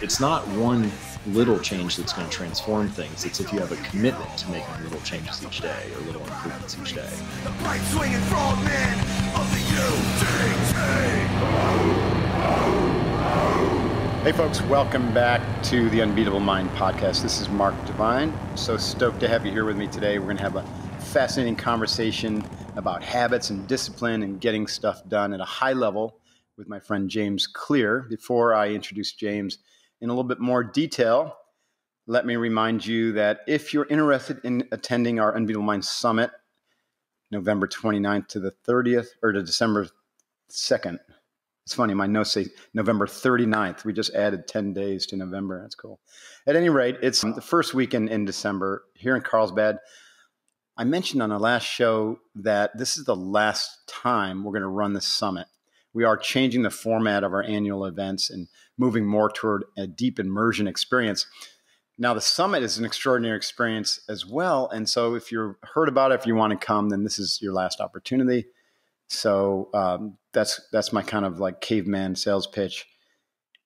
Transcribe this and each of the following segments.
It's not one little change that's going to transform things. It's if you have a commitment to making little changes each day or little improvements each day. The bright swinging frogman of the UDT. Hey folks, welcome back to the Unbeatable Mind podcast. This is Mark Devine. So stoked to have you here with me today. We're going to have a fascinating conversation about habits and discipline and getting stuff done at a high level with my friend James Clear. Before I introduce James in a little bit more detail, let me remind you that if you're interested in attending our Unbeatable Mind Summit, November 29th to the 30th, or to December 2nd. It's funny, my notes say November 39th. We just added 10 days to November. That's cool. At any rate, it's the first weekend in December here in Carlsbad. I mentioned on the last show that this is the last time we're going to run this summit. We are changing the format of our annual events and moving more toward a deep immersion experience. Now, the summit is an extraordinary experience as well. And so if you've heard about it, if you want to come, then this is your last opportunity. So that's my kind of like caveman sales pitch.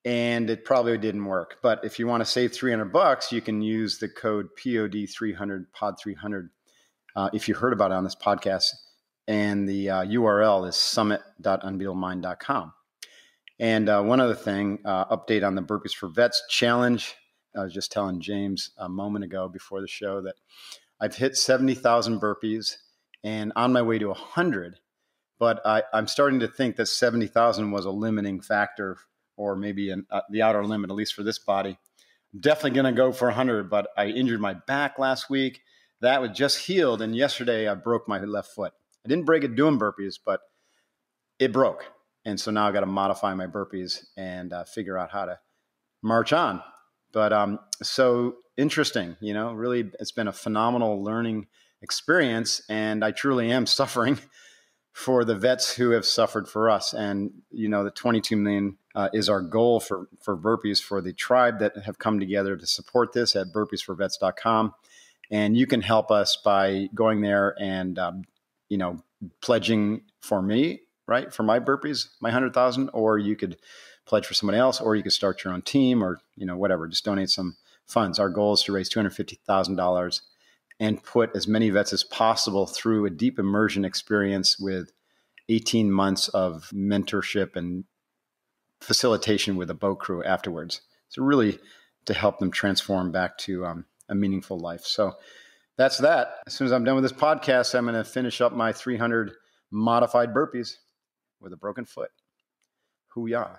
And it probably didn't work. But if you want to save $300, you can use the code POD300, POD300, if you heard about it on this podcast. And the URL is summit.unbeatableminded.com. And one other thing, update on the Burpees for Vets challenge. I was just telling James a moment ago before the show that I've hit 70,000 burpees and on my way to 100. But I'm starting to think that 70,000 was a limiting factor, or maybe the outer limit, at least for this body. I'm definitely going to go for 100, but I injured my back last week. That was just healed. And yesterday I broke my left foot. I didn't break it doing burpees, but it broke. And so now I got to modify my burpees and figure out how to march on. But so interesting, really, it's been a phenomenal learning experience. And I truly am suffering for the vets who have suffered for us. And, the 22 million is our goal for burpees for the tribe that have come together to support this at burpeesforvets.com. And you can help us by going there and, pledging for me, right? For my burpees, my 100,000, or you could pledge for somebody else, or you could start your own team, or, whatever, just donate some funds. Our goal is to raise $250,000 and put as many vets as possible through a deep immersion experience with 18 months of mentorship and facilitation with a boat crew afterwards. So really to help them transform back to a meaningful life. So that's that. As soon as I'm done with this podcast, I'm going to finish up my 300 modified burpees with a broken foot. Hoo-yah.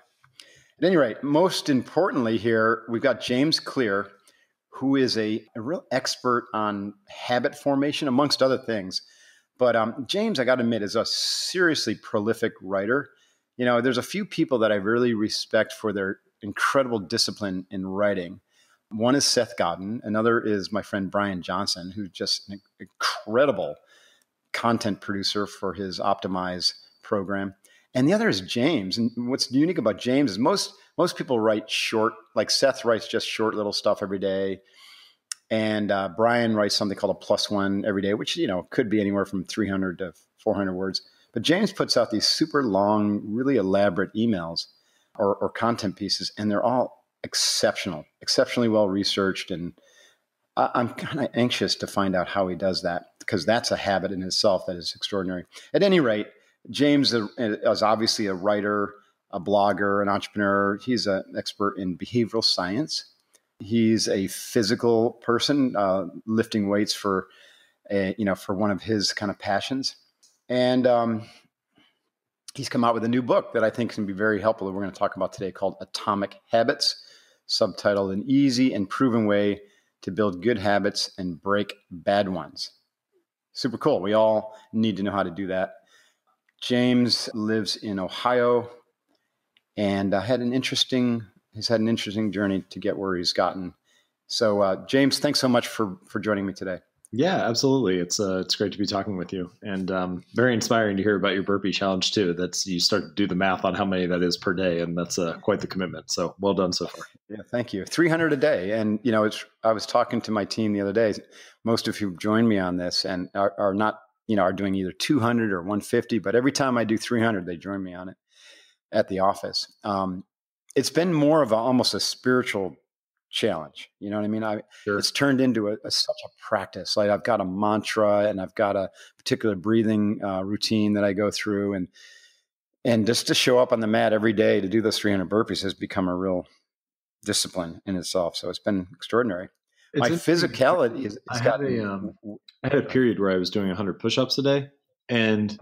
At any rate, most importantly here, we've got James Clear, who is a real expert on habit formation, amongst other things. But James, I got to admit, is a seriously prolific writer. There's a few people that I really respect for their incredible discipline in writing. One is Seth Godin. Another is my friend Brian Johnson, who's just an incredible content producer for his Optimize program. And the other is James. And what's unique about James is most people write short, like Seth writes just short little stuff every day. And Brian writes something called a +1 every day, which, could be anywhere from 300 to 400 words. But James puts out these super long, really elaborate emails or content pieces, and they're all exceptionally well researched. And I'm kind of anxious to find out how he does that, because that's a habit in itself that is extraordinary. At any rate, James is obviously a writer, a blogger, an entrepreneur. He's an expert in behavioral science. He's a physical person, lifting weights for one of his kind of passions. And he's come out with a new book that I think can be very helpful that we're going to talk about today, called Atomic Habits, subtitled An Easy and Proven Way to Build Good Habits and Break Bad Ones. Super cool. We all need to know how to do that. James lives in Ohio and he's had an interesting journey to get where he's gotten. So James, thanks so much for joining me today. Yeah, absolutely. It's great to be talking with you, and very inspiring to hear about your burpee challenge too. You start to do the math on how many that is per day, and that's quite the commitment. So well done so far. Yeah, thank you. 300 a day, and I was talking to my team the other day. Most of you joined me on this, and are not are doing either 200 or 150. But every time I do 300, they join me on it at the office. it's been more of almost a spiritual challenge. You know what I mean? Sure. It's turned into such a practice. Like I've got a mantra and I've got a particular breathing routine that I go through, and just to show up on the mat every day to do those 300 burpees has become a real discipline in itself. So it's been extraordinary. My physicality is. I had a period where I was doing 100 push-ups a day, and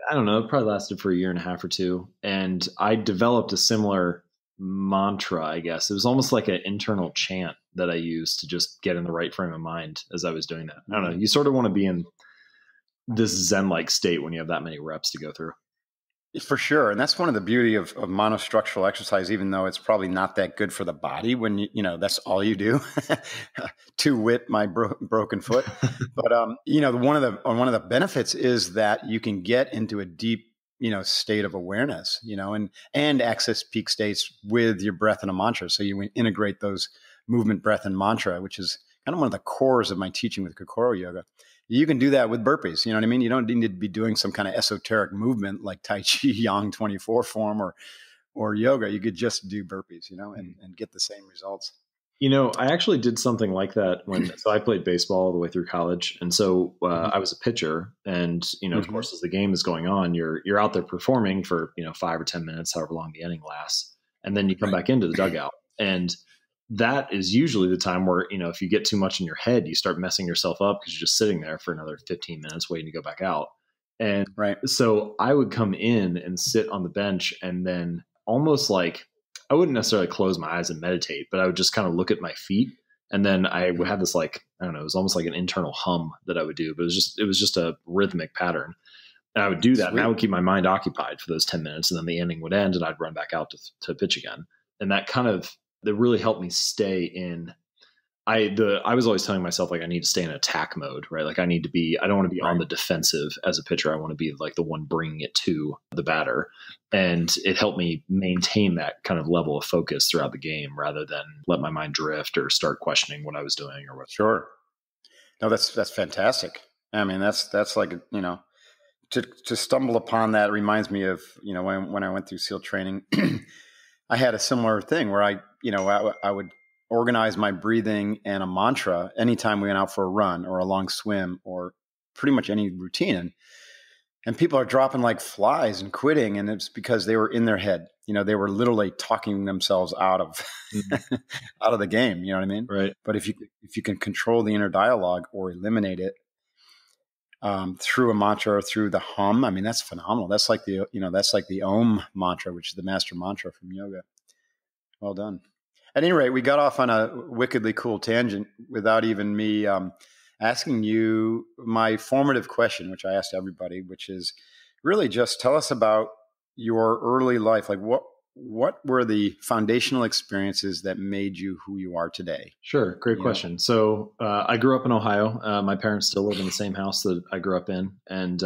I don't know, it probably lasted for a year and a half or two, and I developed a similar mantra, I guess. It was almost like an internal chant that I used to just get in the right frame of mind as I was doing that. I don't know. You sort of want to be in this Zen-like state when you have that many reps to go through. For sure. And that's one of the beauty of monostructural exercise, even though it's probably not that good for the body when you know, that's all you do to wit my broken foot. But, one of the benefits is that you can get into a deep, state of awareness, and access peak states with your breath and a mantra. So you integrate those movement, breath, and mantra, which is kind of one of the cores of my teaching with Kokoro yoga. You can do that with burpees. You know what I mean? You don't need to be doing some kind of esoteric movement like Tai Chi Yang 24 form or yoga. You could just do burpees, and get the same results. I actually did something like that so I played baseball all the way through college. And so I was a pitcher, and, of course, as the game is going on, you're out there performing for, 5 or 10 minutes, however long the inning lasts. And then you come back into the dugout, and that is usually the time where, if you get too much in your head, you start messing yourself up because you're just sitting there for another 15 minutes waiting to go back out. And so I would come in and sit on the bench, and then almost like I wouldn't necessarily close my eyes and meditate, but I would just kind of look at my feet. And then I would have this, like, I don't know, it was almost like an internal hum that I would do, but it was just a rhythmic pattern. And I would do that. Sweet. And I would keep my mind occupied for those 10 minutes, and then the inning would end and I'd run back out to pitch again. And that really helped me stay in. I was always telling myself, like, I need to stay in attack mode, right? Like I don't want to be on the defensive as a pitcher. I want to be like the one bringing it to the batter. And it helped me maintain that kind of level of focus throughout the game rather than let my mind drift or start questioning what I was doing or what. Sure. No, that's fantastic. I mean, that's like, to stumble upon that reminds me of, when I went through SEAL training, I had a similar thing where I would organize my breathing and a mantra anytime we went out for a run or a long swim or pretty much any routine. And people are dropping like flies and quitting. And it's because they were in their head. They were literally talking themselves out of out of the game. You know what I mean? Right. But if you can control the inner dialogue or eliminate it through a mantra or through the hum, I mean, that's phenomenal. That's like the Om mantra, which is the master mantra from yoga. Well done. At any rate, we got off on a wickedly cool tangent without even me asking you my formative question, which I asked everybody, which is really just tell us about your early life. Like what were the foundational experiences that made you who you are today? Sure. Great question. So I grew up in Ohio. My parents still live in the same house that I grew up in. And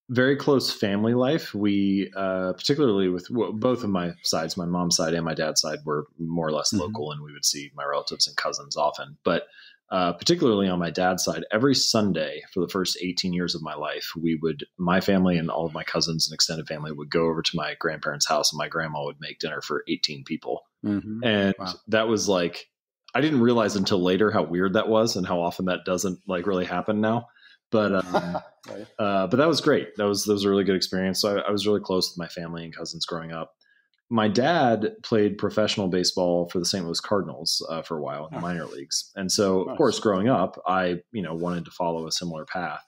very close family life. We, particularly with both of my sides, my mom's side and my dad's side, were more or less local, and we would see my relatives and cousins often. But particularly on my dad's side, every Sunday for the first 18 years of my life, my family and all of my cousins and extended family would go over to my grandparents' house, and my grandma would make dinner for 18 people. And that was like, I didn't realize until later how weird that was and how often that doesn't like really happen now. But that was great. That was a really good experience. So I was really close with my family and cousins growing up. My dad played professional baseball for the St. Louis Cardinals for a while in the minor leagues. And so, of course, growing up, I wanted to follow a similar path.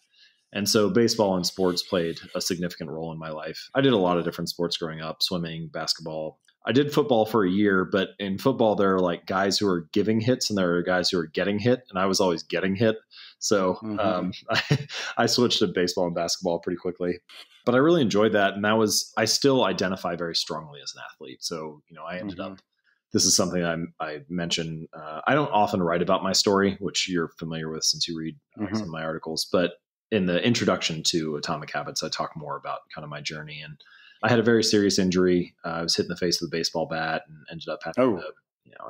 And so baseball and sports played a significant role in my life. I did a lot of different sports growing up, swimming, basketball. I did football for a year, but in football, there are like guys who are giving hits and there are guys who are getting hit. And I was always getting hit. So I switched to baseball and basketball pretty quickly, but I really enjoyed that. And I still identify very strongly as an athlete. So, I ended up, this is something I mention. I don't often write about my story, which you're familiar with since you read some of my articles, but in the introduction to Atomic Habits, I talk more about kind of my journey. And I had a very serious injury. I was hit in the face with a baseball bat and ended up having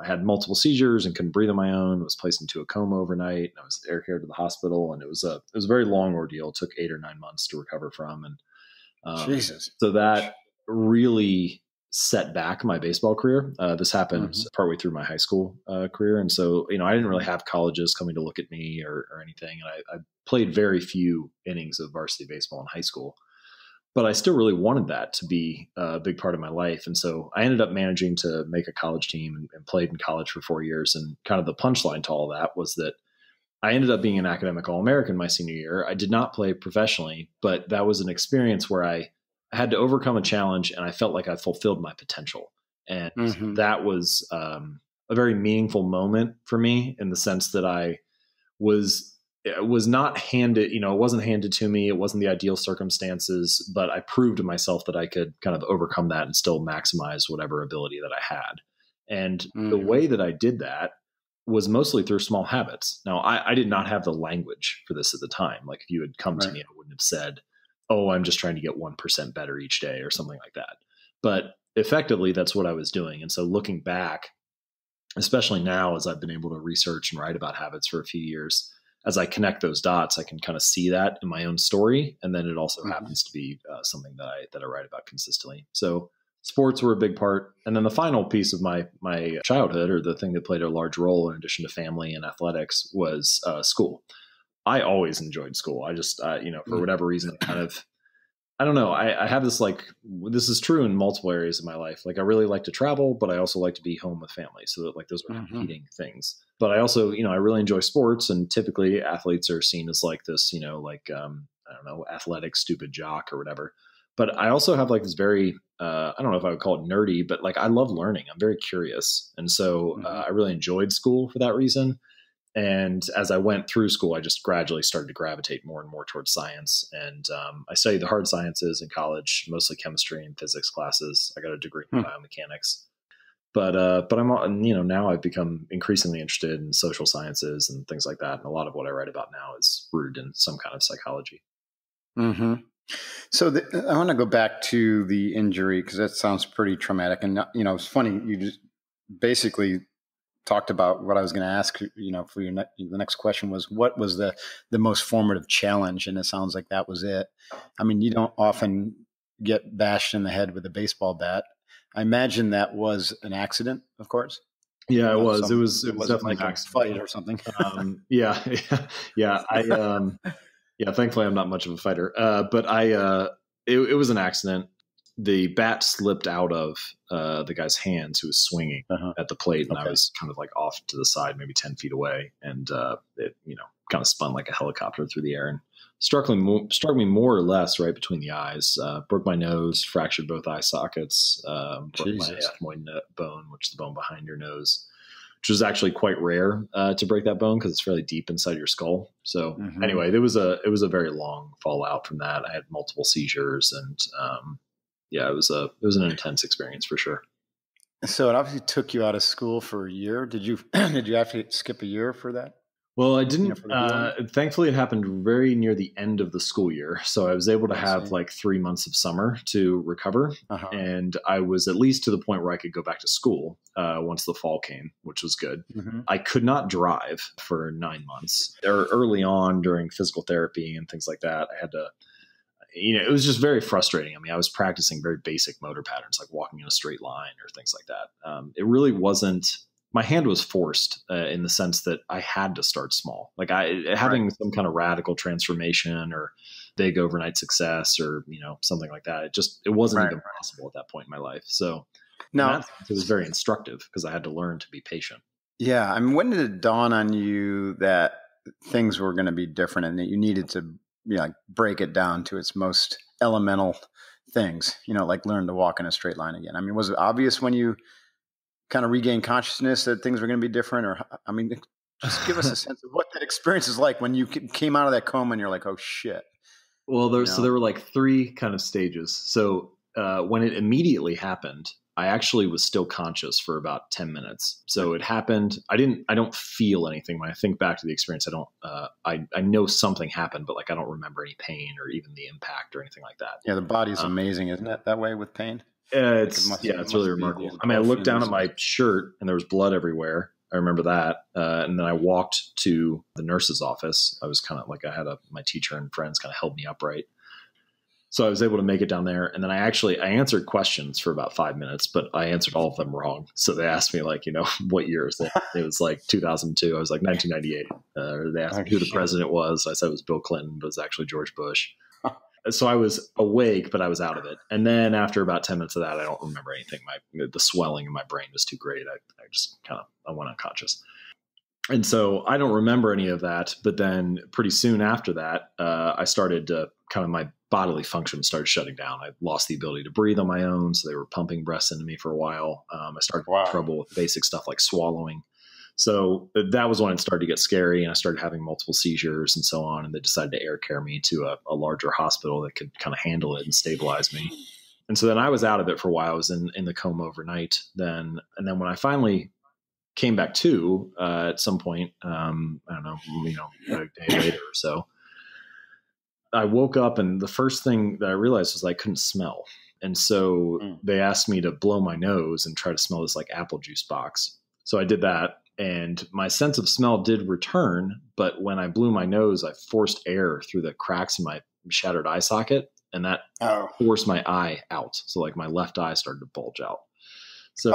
I had multiple seizures and couldn't breathe on my own, was placed into a coma overnight. And I was air carried to the hospital, and it was a very long ordeal. It took 8 or 9 months to recover from. And Jesus. So that really set back my baseball career. This happened partway through my high school career. And so, I didn't really have colleges coming to look at me or anything. And I played very few innings of varsity baseball in high school, but I still really wanted that to be a big part of my life. And so I ended up managing to make a college team and played in college for 4 years. And kind of the punchline to all that was that I ended up being an academic All-American my senior year. I did not play professionally, but that was an experience where I had to overcome a challenge and I felt like I fulfilled my potential. And that was a very meaningful moment for me in the sense that it was not handed, it wasn't handed to me. It wasn't the ideal circumstances, but I proved to myself that I could kind of overcome that and still maximize whatever ability that I had. And the way that I did that was mostly through small habits. Now, I did not have the language for this at the time. Like if you had come to me, I wouldn't have said, oh, I'm just trying to get 1% better each day or something like that. But effectively, that's what I was doing. And so looking back, especially now, as I've been able to research and write about habits for a few years, as I connect those dots, I can kind of see that in my own story. And then it also happens to be something that I write about consistently. So sports were a big part. And then the final piece of my childhood, or the thing that played a large role in addition to family and athletics, was school. I always enjoyed school. I just, for whatever reason, I don't know. I have this this is true in multiple areas of my life. Like I really like to travel, but I also like to be home with family. So that those are competing things. But I also, I really enjoy sports, and typically athletes are seen as like this, I don't know, athletic, stupid jock or whatever. But I also have this very, I don't know if I would call it nerdy, but I love learning. I'm very curious. And so I really enjoyed school for that reason. And as I went through school, I just gradually started to gravitate more and more towards science. And I studied the hard sciences in college, mostly chemistry and physics classes. I got a degree in biomechanics. But I'm, now I've become increasingly interested in social sciences and things like that. And a lot of what I write about now is rooted in some kind of psychology. So I want to go back to the injury because that sounds pretty traumatic. And, it's funny. You just basically talked about what I was going to ask, for the next question was, what was the most formative challenge? And it sounds like that was it. I mean, you don't often get bashed in the head with a baseball bat. I imagine that was an accident, of course. Yeah, it was. It was definitely like a fight or something. Yeah. Thankfully, I'm not much of a fighter. But it was an accident. The bat slipped out of the guy's hands who was swinging at the plate, and I was kind of off to the side, maybe 10 feet away, and it kind of spun like a helicopter through the air and struck me more or less right between the eyes. Broke my nose, fractured both eye sockets, broke my ethmoid bone, which is the bone behind your nose, which was actually quite rare to break that bone because it's fairly deep inside your skull. So anyway, it was a very long fallout from that. I had multiple seizures, and it was an intense experience for sure. So it obviously took you out of school for a year. Did you have to skip a year for that? Well, I didn't. Thankfully, it happened very near the end of the school year. So I was able to have 3 months of summer to recover. And I was at least to the point where I could go back to school once the fall came, which was good. I could not drive for 9 months. Early on during physical therapy and things like that, I had to, it was just very frustrating. I mean, I was practicing very basic motor patterns, like walking in a straight line or things like that. It really wasn't. My hand was forced in the sense that I had to start small. Having some kind of radical transformation or big overnight success or, something like that. It wasn't even possible at that point in my life. So now it was very instructive because I had to learn to be patient. Yeah. I mean, when did it dawn on you that things were going to be different and that you needed to, break it down to its most elemental things, like learn to walk in a straight line again? I mean, was it obvious when you kind of regain consciousness that things were going to be different? Or, I mean, just give us a sense of what that experience is like when you came out of that coma and you're like, oh shit. Well, there were 3 kind of stages. So when it immediately happened, I actually was still conscious for about 10 minutes. So it happened. I don't feel anything. When I think back to the experience, I know something happened, but I don't remember any pain or even the impact or anything like that. Yeah. The body's amazing. Isn't it that way with pain? It's really remarkable. I mean, I looked down at my shirt and there was blood everywhere. I remember that. And then I walked to the nurse's office. I was kind of I had my teacher and friends kind of held me upright. So I was able to make it down there. And then I answered questions for about 5 minutes, but I answered all of them wrong. So they asked me like, what year is it? It was like 2002. I was like 1998. They asked me who the president was. I said it was Bill Clinton, but it was actually George Bush. So I was awake, but I was out of it. And then after about 10 minutes of that, I don't remember anything. The swelling in my brain was too great. I just I went unconscious. And so I don't remember any of that. But then pretty soon after that, I started to my bodily function started shutting down. I lost the ability to breathe on my own. So they were pumping breaths into me for a while. I started having trouble with basic stuff like swallowing. So that was when it started to get scary, and I started having multiple seizures and so on. And they decided to air care me to a larger hospital that could kind of handle it and stabilize me. And so then I was out of it for a while. I was in the coma overnight then. And then when I finally came back to at some point, I don't know, a day later or so, I woke up and the first thing that I realized was I couldn't smell. And so they asked me to blow my nose and try to smell this like apple juice box. So I did that, and my sense of smell did return. But when I blew my nose, I forced air through the cracks in my shattered eye socket, and that forced my eye out. So like my left eye started to bulge out. So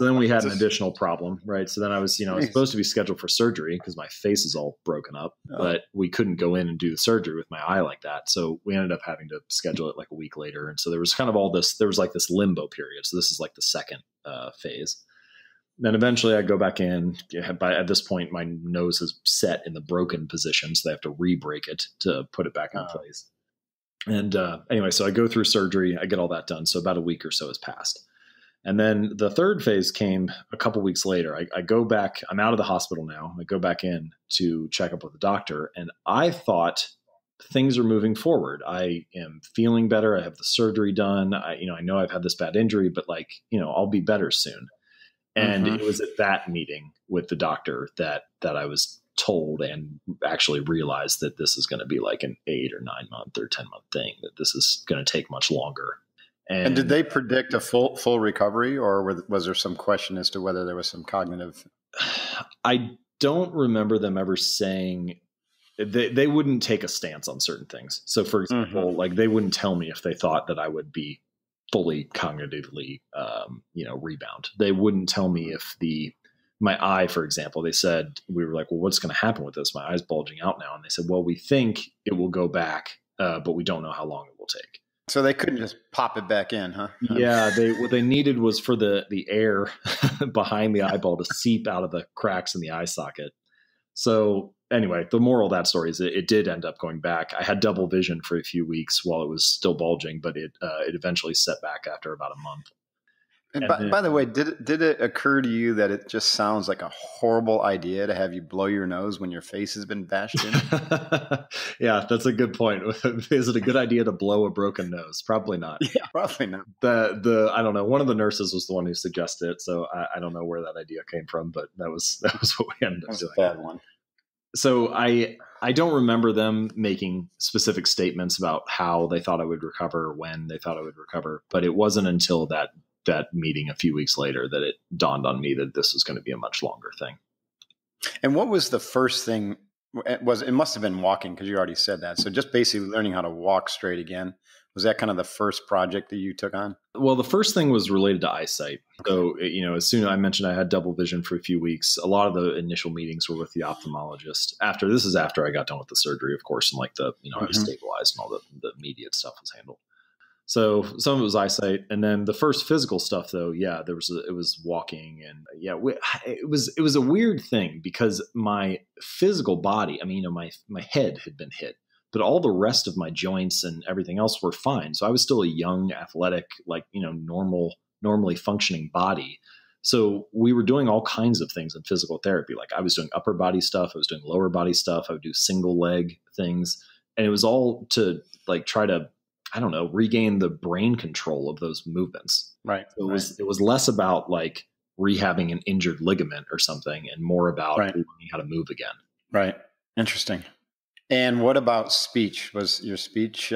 then we had an additional problem, right? So then I was, I was supposed to be scheduled for surgery because my face is all broken up, but we couldn't go in and do the surgery with my eye like that. So we ended up having to schedule it like a week later. And so there was kind of there was like this limbo period. So this is like the second phase. Then eventually I go back in. At this point, my nose is set in the broken position, so they have to re-break it to put it back in place. And anyway, so I go through surgery. I get all that done. So about a week or so has passed. And then the third phase came a couple weeks later. I go back. I'm out of the hospital now. I go back in to check up with the doctor, and I thought things are moving forward. I am feeling better. I have the surgery done. I know I've had this bad injury, but I'll be better soon. And it was at that meeting with the doctor that I was told and actually realized that this is going to be like an 8 or 9 month or 10 month thing, that this is going to take much longer. And did they predict a full recovery, or was there some question as to whether there was some cognitive? I don't remember them ever saying they wouldn't take a stance on certain things. So for example, like they wouldn't tell me if they thought that I would be fully cognitively, rebound. They wouldn't tell me if my eye, for example, they said, we were like, well, what's going to happen with this? My eye's bulging out now. And they said, well, we think it will go back, but we don't know how long it will take. So they couldn't just pop it back in, huh? Yeah. What they needed was for the air behind the eyeball to seep out of the cracks in the eye socket. So anyway, the moral of that story is it did end up going back. I had double vision for a few weeks while it was still bulging, but it eventually set back after about a month. And by the way, did it occur to you that it just sounds like a horrible idea to have you blow your nose when your face has been bashed in? Yeah, that's a good point. Is it a good idea to blow a broken nose? Probably not. Yeah, probably not. I don't know. One of the nurses was the one who suggested it, so I don't know where that idea came from, but that was what we ended up doing. A bad one. So I don't remember them making specific statements about how they thought I would recover, when they thought I would recover, but it wasn't until that meeting a few weeks later that it dawned on me that this was going to be a much longer thing. And what was the first thing? It must have been walking, because you already said that. So just basically learning how to walk straight again. Was that kind of the first project that you took on? Well, the first thing was related to eyesight. So, as soon as I mentioned I had double vision for a few weeks, a lot of the initial meetings were with the ophthalmologist. After I got done with the surgery, of course, and like I was stabilized and all the immediate stuff was handled. So some of it was eyesight, and then the first physical stuff, though, yeah, it was walking, and yeah, it was a weird thing because my physical body, my head had been hit, but all the rest of my joints and everything else were fine. So I was still a young, athletic, normally functioning body. So we were doing all kinds of things in physical therapy. Like I was doing upper body stuff, I was doing lower body stuff, I would do single leg things, and it was all to like try to, regain the brain control of those movements. Right. So it was less about like rehabbing an injured ligament or something, and more about learning how to move again. Right. Interesting. And what about speech? Was your speech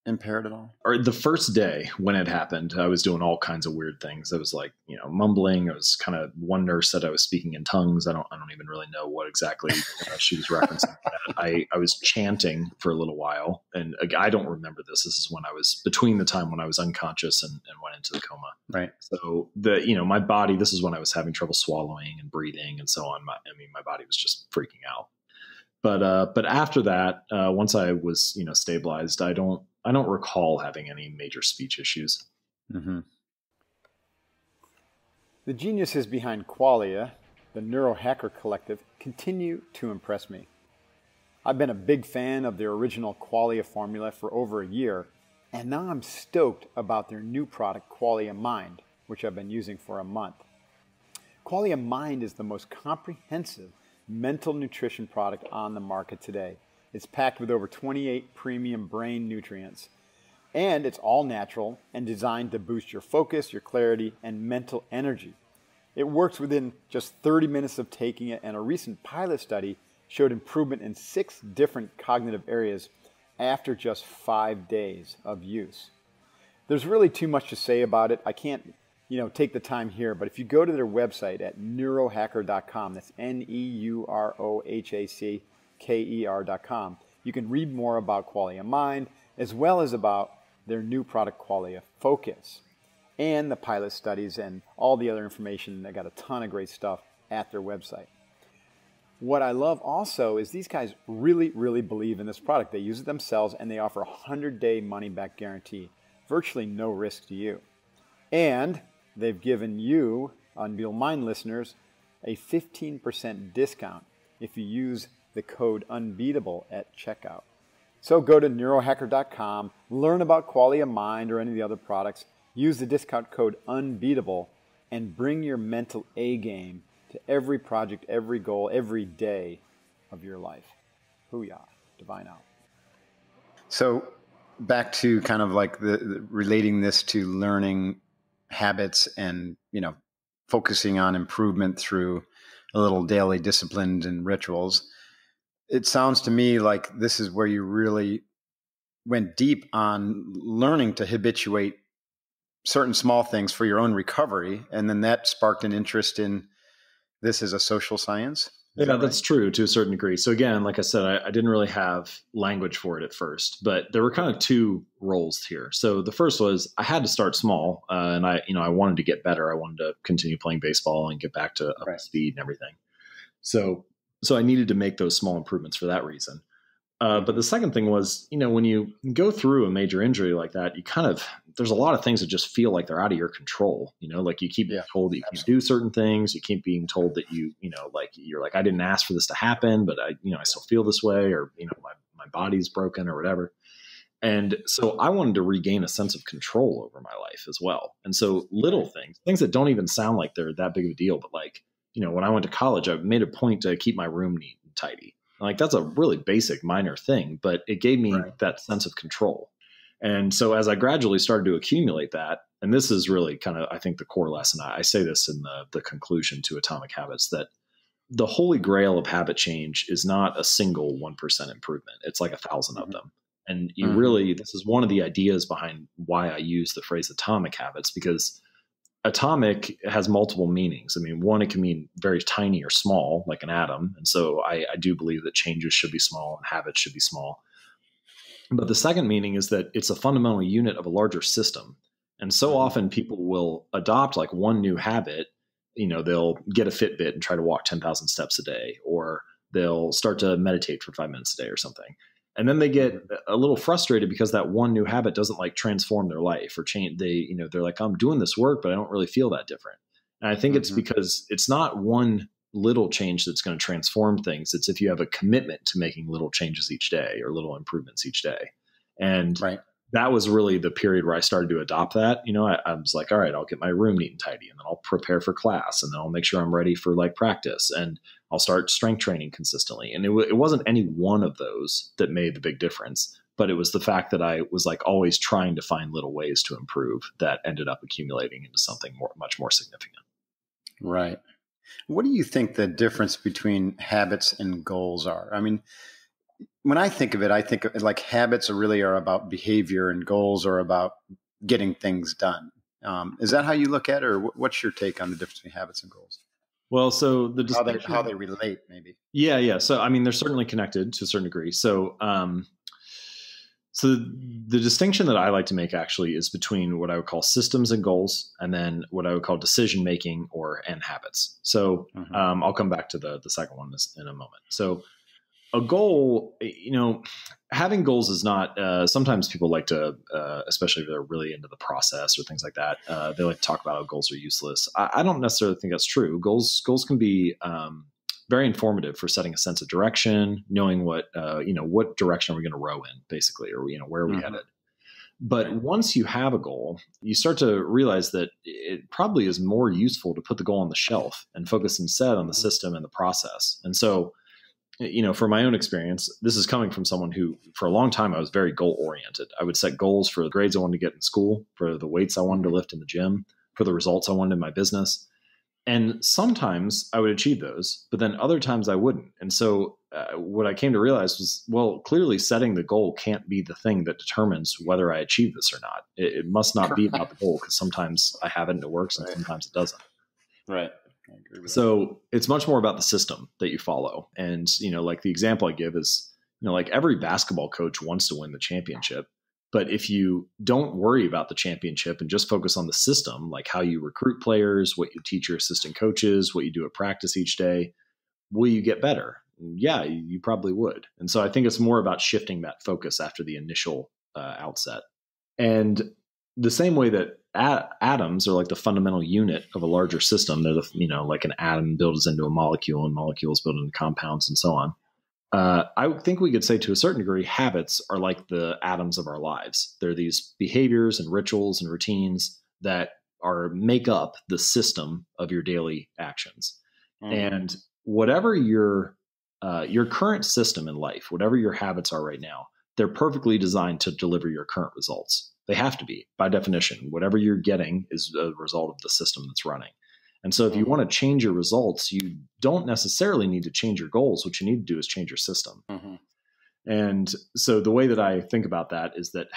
impaired at all? Or the first day when it happened, I was doing all kinds of weird things. I was like, mumbling. I was kind of, one nurse said I was speaking in tongues. I don't even really know what exactly she was referencing. I was chanting for a little while, and I don't remember this. This is when I was between the time when I was unconscious and went into the coma. Right. So my body, this is when I was having trouble swallowing and breathing and so on. My body was just freaking out. But after that, once I was, stabilized, I don't recall having any major speech issues. Mm-hmm. The geniuses behind Qualia, the Neurohacker Collective, continue to impress me. I've been a big fan of their original Qualia formula for over a year, and now I'm stoked about their new product, Qualia Mind, which I've been using for a month. Qualia Mind is the most comprehensive mental nutrition product on the market today. It's packed with over 28 premium brain nutrients, and it's all natural and designed to boost your focus, your clarity, and mental energy. It works within just 30 minutes of taking it, and a recent pilot study showed improvement in 6 different cognitive areas after just 5 days of use. There's really too much to say about it. I can't take the time here, but if you go to their website at neurohacker.com, that's neurohacker.com, you can read more about Qualia Mind, as well as about their new product, Qualia Focus, and the pilot studies and all the other information. They got a ton of great stuff at their website. What I love also is these guys really, really believe in this product. They use it themselves, and they offer a 100-day money-back guarantee, virtually no risk to you. And they've given you, Unbeatable Mind listeners, a 15% discount if you use the code Unbeatable at checkout. So go to neurohacker.com, learn about Qualia Mind or any of the other products, use the discount code Unbeatable, and bring your mental A game to every project, every goal, every day of your life. Hoo-yah, divine out. So back to kind of like the relating this to learning habits and, focusing on improvement through a little daily disciplines and rituals. It sounds to me like this is where you really went deep on learning to habituate certain small things for your own recovery. And then that sparked an interest in this as a social science. Yeah, that's true to a certain degree. So again, like I said, I didn't really have language for it at first, but there were kind of 2 roles here. So the first was I had to start small, and I wanted to get better. I wanted to continue playing baseball and get back to up to speed and everything. So I needed to make those small improvements for that reason. But the second thing was, when you go through a major injury like that, there's a lot of things that just feel like they're out of your control. Like you keep being told that you can't do certain things. You keep being told that you're like, I didn't ask for this to happen, but I still feel this way, or, my body's broken or whatever. And so I wanted to regain a sense of control over my life as well. And so little things that don't even sound like they're that big of a deal, but when I went to college, I made a point to keep my room neat and tidy. Like that's a really basic minor thing, but it gave me that sense of control. And so as I gradually started to accumulate that, and this is really kind of, I think, the core lesson, I say this in the conclusion to Atomic Habits, that the holy grail of habit change is not a single 1% improvement. It's like 1,000 of them. And you really, this is one of the ideas behind why I use the phrase atomic habits, because atomic has multiple meanings. I mean, one, it can mean very tiny or small, like an atom. And so I do believe that changes should be small and habits should be small. But the second meaning is that it's a fundamental unit of a larger system. And so often people will adopt like one new habit. They'll get a Fitbit and try to walk 10,000 steps a day, or they'll start to meditate for 5 minutes a day or something. And then they get a little frustrated because that one new habit doesn't like transform their life or change. They're like, I'm doing this work, but I don't really feel that different. And I think it's because it's not one little change that's going to transform things. It's if you have a commitment to making little changes each day or little improvements each day. And that was really the period where I started to adopt that. I was like, all right, I'll get my room neat and tidy, and then I'll prepare for class, and then I'll make sure I'm ready for like practice, and I'll start strength training consistently. And it wasn't any one of those that made the big difference, but it was the fact that I was like always trying to find little ways to improve that ended up accumulating into something much more significant. Right. What do you think the difference between habits and goals are? I mean, when I think of it, I think of, like habits are about behavior and goals are about getting things done. Is that how you look at it, or what's your take on the difference between habits and goals? Well, so the How they relate, maybe. Yeah. So, I mean, they're certainly connected to a certain degree. So, so the distinction that I like to make actually is between what I would call systems and goals, and then what I would call decision making and habits. So, I'll come back to the second one in a moment. So, a goal, having goals is not, sometimes people like to, especially if they're really into the process or things like that, they like to talk about how goals are useless. I don't necessarily think that's true. Goals can be very informative for setting a sense of direction, knowing what direction are we going to row in, basically, or, where are we headed? But once you have a goal, you start to realize that it probably is more useful to put the goal on the shelf and focus instead on the system and the process. And so, from my own experience, this is coming from someone who, for a long time, I was very goal oriented. I would set goals for the grades I wanted to get in school, for the weights I wanted to lift in the gym, for the results I wanted in my business. And sometimes I would achieve those, but then other times I wouldn't. And so what I came to realize was, well, clearly setting the goal can't be the thing that determines whether I achieve this or not. It must not be about the goal, because sometimes I have it and it works, and sometimes it doesn't. Right. I agree with So it's much more about the system that you follow. And, like the example I give is, like every basketball coach wants to win the championship. But if you don't worry about the championship and just focus on the system, like how you recruit players, what you teach your assistant coaches, what you do at practice each day, will you get better? Yeah, you probably would. And so I think it's more about shifting that focus after the initial outset. And the same way that atoms are like the fundamental unit of a larger system. They're like an atom builds into a molecule, and molecules build into compounds, and so on. I think we could say to a certain degree, habits are like the atoms of our lives. They're these behaviors and rituals and routines that make up the system of your daily actions. And whatever your current system in life, whatever your habits are right now, they're perfectly designed to deliver your current results. They have to be, by definition. Whatever you're getting is a result of the system that's running. And so if you want to change your results, you don't necessarily need to change your goals. What you need to do is change your system. And so the way that I think about that is that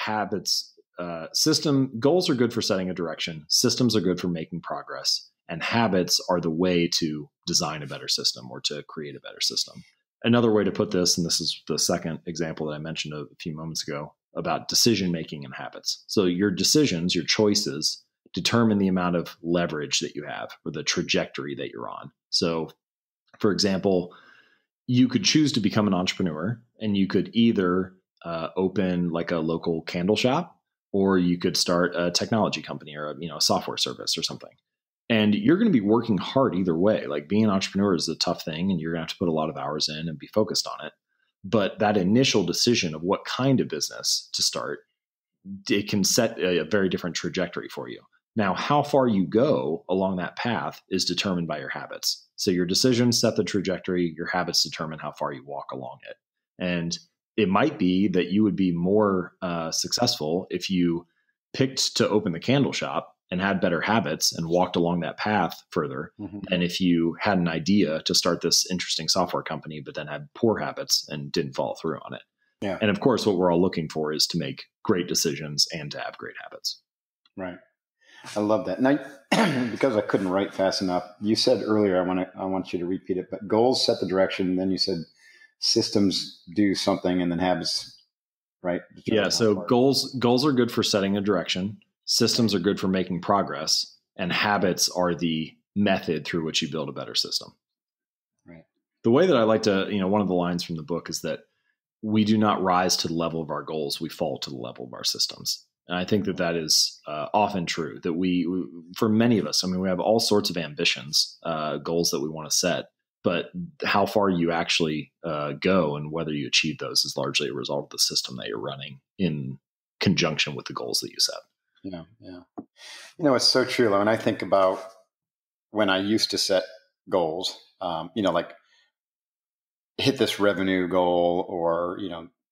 goals are good for setting a direction. Systems are good for making progress. And habits are the way to design a better system or to create a better system. Another way to put this, and this is the second example that I mentioned a few moments ago, about decision-making and habits. So your decisions, your choices, determine the amount of leverage that you have or the trajectory that you're on. So, for example, you could choose to become an entrepreneur, and you could either open like a local candle shop, or you could start a technology company or a software service or something. And you're going to be working hard either way. Like being an entrepreneur is a tough thing, and you're going to have to put a lot of hours in and be focused on it. But that initial decision of what kind of business to start, it can set a very different trajectory for you. Now, how far you go along that path is determined by your habits. So your decisions set the trajectory, your habits determine how far you walk along it. And it might be that you would be more successful if you picked to open the candle shop and had better habits and walked along that path further than if you had an idea to start this interesting software company, but then had poor habits and didn't follow through on it. Yeah. And of course, what we're all looking for is to make great decisions and to have great habits. Right. I love that. And because I couldn't write fast enough, you said earlier, I want you to repeat it, but goals set the direction. And then you said systems do something, and then habits, right? Yeah. So goals are good for setting a direction. Systems are good for making progress, and habits are the method through which you build a better system. Right. The way that I like to, one of the lines from the book is that we do not rise to the level of our goals. We fall to the level of our systems. And I think that is often true, that we, for many of us, we have all sorts of ambitions, goals that we want to set, but how far you actually go and whether you achieve those is largely a result of the system that you're running in conjunction with the goals that you set. Yeah. It's so true. When I think about when I used to set goals, like hit this revenue goal or,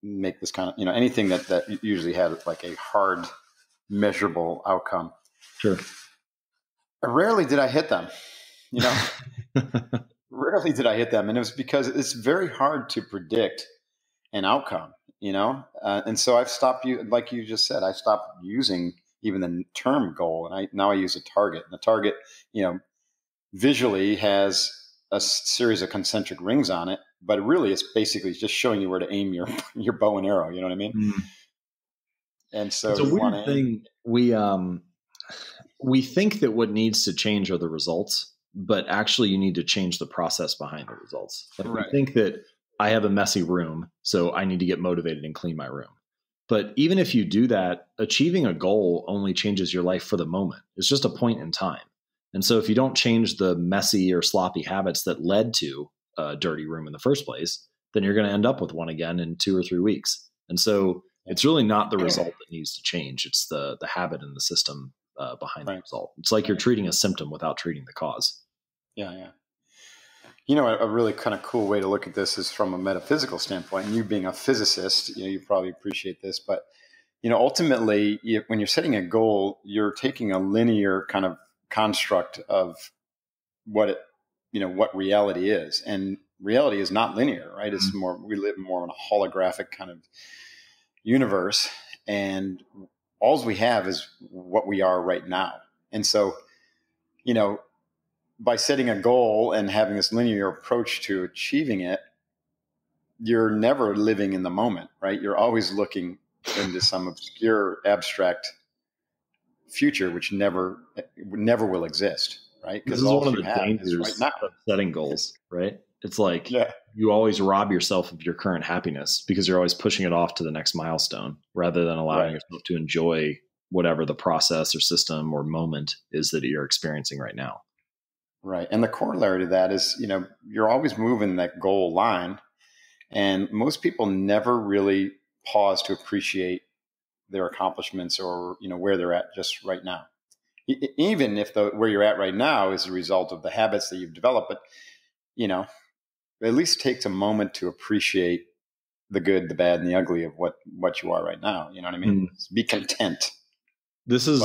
make this kind of, anything that usually had like a hard measurable outcome. Sure. Rarely did I hit them, rarely did I hit them. And it was because it's very hard to predict and outcome, and so I've stopped like you just said, I stopped using even the term goal, and now I use a target. And the target, visually has a series of concentric rings on it, but really it's basically just showing you where to aim your bow and arrow. You know what I mean? Mm. And so It's a weird thing. We think that what needs to change are the results, but actually you need to change the process behind the results. Like Right. we think that I have a messy room, so I need to get motivated and clean my room. But even if you do that, achieving a goal only changes your life for the moment. It's just a point in time. And so if you don't change the messy or sloppy habits that led to a dirty room in the first place, then you're going to end up with one again in 2 or 3 weeks. And so it's really not the result that needs to change. It's the habit and the system behind the result. It's like you're treating a symptom without treating the cause. Yeah. A really kind of cool way to look at this is from a metaphysical standpoint. And you being a physicist, you probably appreciate this, but ultimately, when you're setting a goal, you're taking a linear kind of construct of what reality is, and reality is not linear, right? It's more, we live more in a holographic kind of universe, and all we have is what we are right now. And so, by setting a goal and having this linear approach to achieving it, you're never living in the moment, right? You're always looking into some obscure, abstract future, which never will exist, right? Because all one of the dangers right now of setting goals, right? It's like you always rob yourself of your current happiness because you're always pushing it off to the next milestone rather than allowing yourself to enjoy whatever the process or system or moment is that you're experiencing right now. Right. And the corollary to that is, you're always moving that goal line, and most people never really pause to appreciate their accomplishments or, where they're at just right now. Even if where you're at right now is a result of the habits that you've developed, but, at least takes a moment to appreciate the good, the bad, and the ugly of what you are right now. You know what I mean? Be content. This is,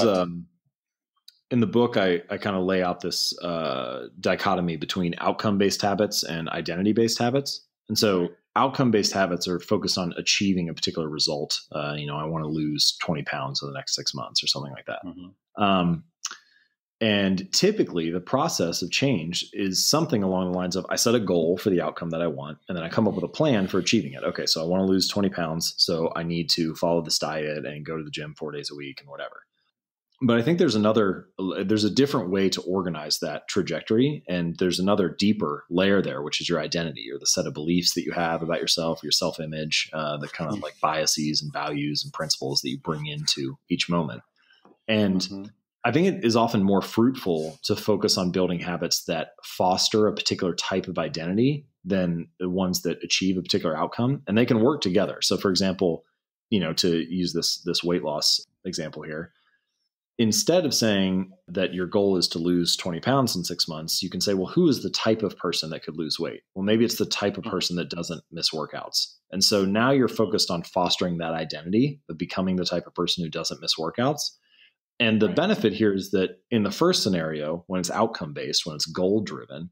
in the book, I kind of lay out this dichotomy between outcome-based habits and identity-based habits. And so outcome-based habits are focused on achieving a particular result. I want to lose 20 pounds in the next 6 months or something like that. Mm-hmm. And typically the process of change is something along the lines of, I set a goal for the outcome that I want, and then I come up with a plan for achieving it. Okay, so I want to lose 20 pounds. So I need to follow this diet and go to the gym 4 days a week and whatever. But I think there's a different way to organize that trajectory. And there's another deeper layer there, which is your identity, or the set of beliefs that you have about yourself, your self-image, the kind of like biases and values and principles that you bring into each moment. And I think it is often more fruitful to focus on building habits that foster a particular type of identity than the ones that achieve a particular outcome. And they can work together. So for example, to use this weight loss example here, instead of saying that your goal is to lose 20 pounds in 6 months, you can say, well, who is the type of person that could lose weight? Well, maybe it's the type of person that doesn't miss workouts. And so now you're focused on fostering that identity of becoming the type of person who doesn't miss workouts. And the benefit here is that in the first scenario, when it's outcome-based, when it's goal-driven,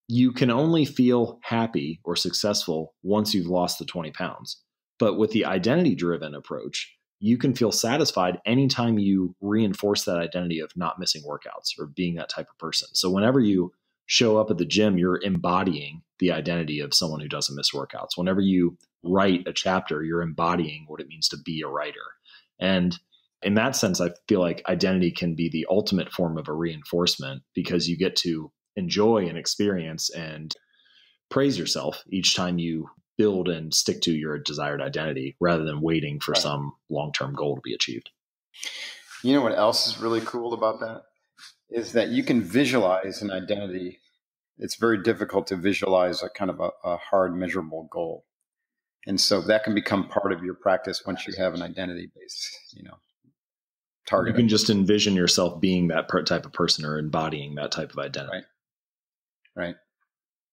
you can only feel happy or successful once you've lost the 20 pounds. But with the identity-driven approach, you can feel satisfied anytime you reinforce that identity of not missing workouts or being that type of person. So whenever you show up at the gym, you're embodying the identity of someone who doesn't miss workouts. Whenever you write a chapter, you're embodying what it means to be a writer. And in that sense, I feel like identity can be the ultimate form of a reinforcement because you get to enjoy and experience and praise yourself each time you build and stick to your desired identity rather than waiting for some long-term goal to be achieved. You know what else is really cool about that is that you can visualize an identity. It's very difficult to visualize a kind of a hard measurable goal. And so that can become part of your practice once you have an identity-based, target. You can just envision yourself being that type of person or embodying that type of identity. Right.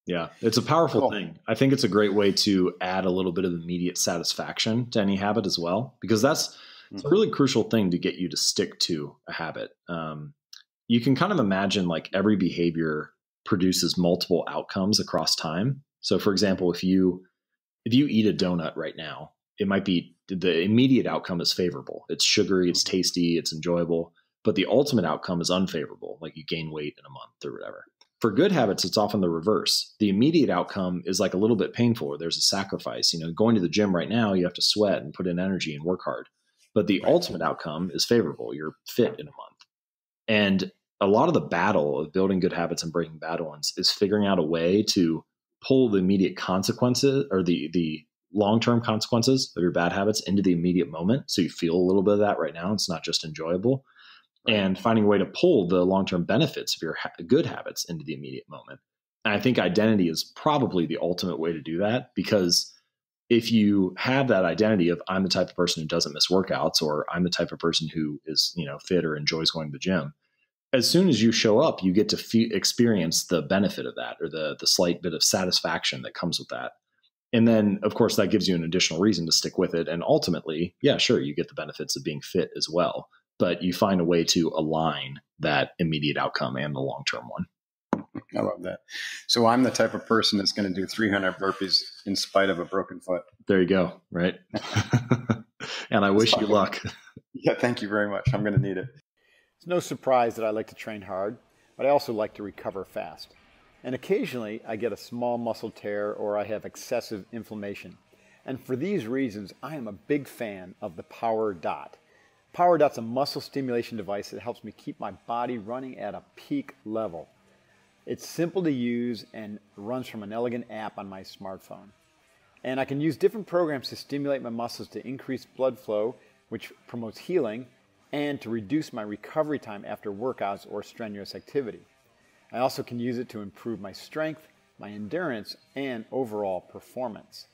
Yeah, it's a powerful thing. I think it's a great way to add a little bit of immediate satisfaction to any habit as well, because it's a really crucial thing to get you to stick to a habit. You can kind of imagine like every behavior produces multiple outcomes across time. So for example, if you if you eat a donut right now, it might be the immediate outcome is favorable. It's sugary, it's tasty, it's enjoyable, but the ultimate outcome is unfavorable. Like you gain weight in a month or whatever. For good habits, it's often the reverse. The immediate outcome is like a little bit painful, or there's a sacrifice. Going to the gym right now, you have to sweat and put in energy and work hard. But the ultimate outcome is favorable. You're fit in a month. And a lot of the battle of building good habits and breaking bad ones is figuring out a way to pull the immediate consequences or the long-term consequences of your bad habits into the immediate moment. So you feel a little bit of that right now. It's not just enjoyable. And finding a way to pull the long-term benefits of your good habits into the immediate moment. And I think identity is probably the ultimate way to do that, because if you have that identity of I'm the type of person who doesn't miss workouts, or I'm the type of person who is, fit or enjoys going to the gym, as soon as you show up, you get to experience the benefit of that, or the slight bit of satisfaction that comes with that. And then, of course, that gives you an additional reason to stick with it. And ultimately, yeah, sure, you get the benefits of being fit as well. But you find a way to align that immediate outcome and the long-term one. I love that. So I'm the type of person that's going to do 300 burpees in spite of a broken foot. There you go. Right. And I wish you luck. Yeah, thank you very much. I'm going to need it. It's no surprise that I like to train hard, but I also like to recover fast. And occasionally I get a small muscle tear or I have excessive inflammation. And for these reasons, I am a big fan of the Power Dot. Power Dot's a muscle stimulation device that helps me keep my body running at a peak level. It's simple to use and runs from an elegant app on my smartphone. And I can use different programs to stimulate my muscles to increase blood flow, which promotes healing, and to reduce my recovery time after workouts or strenuous activity. I also can use it to improve my strength, my endurance, and overall performance.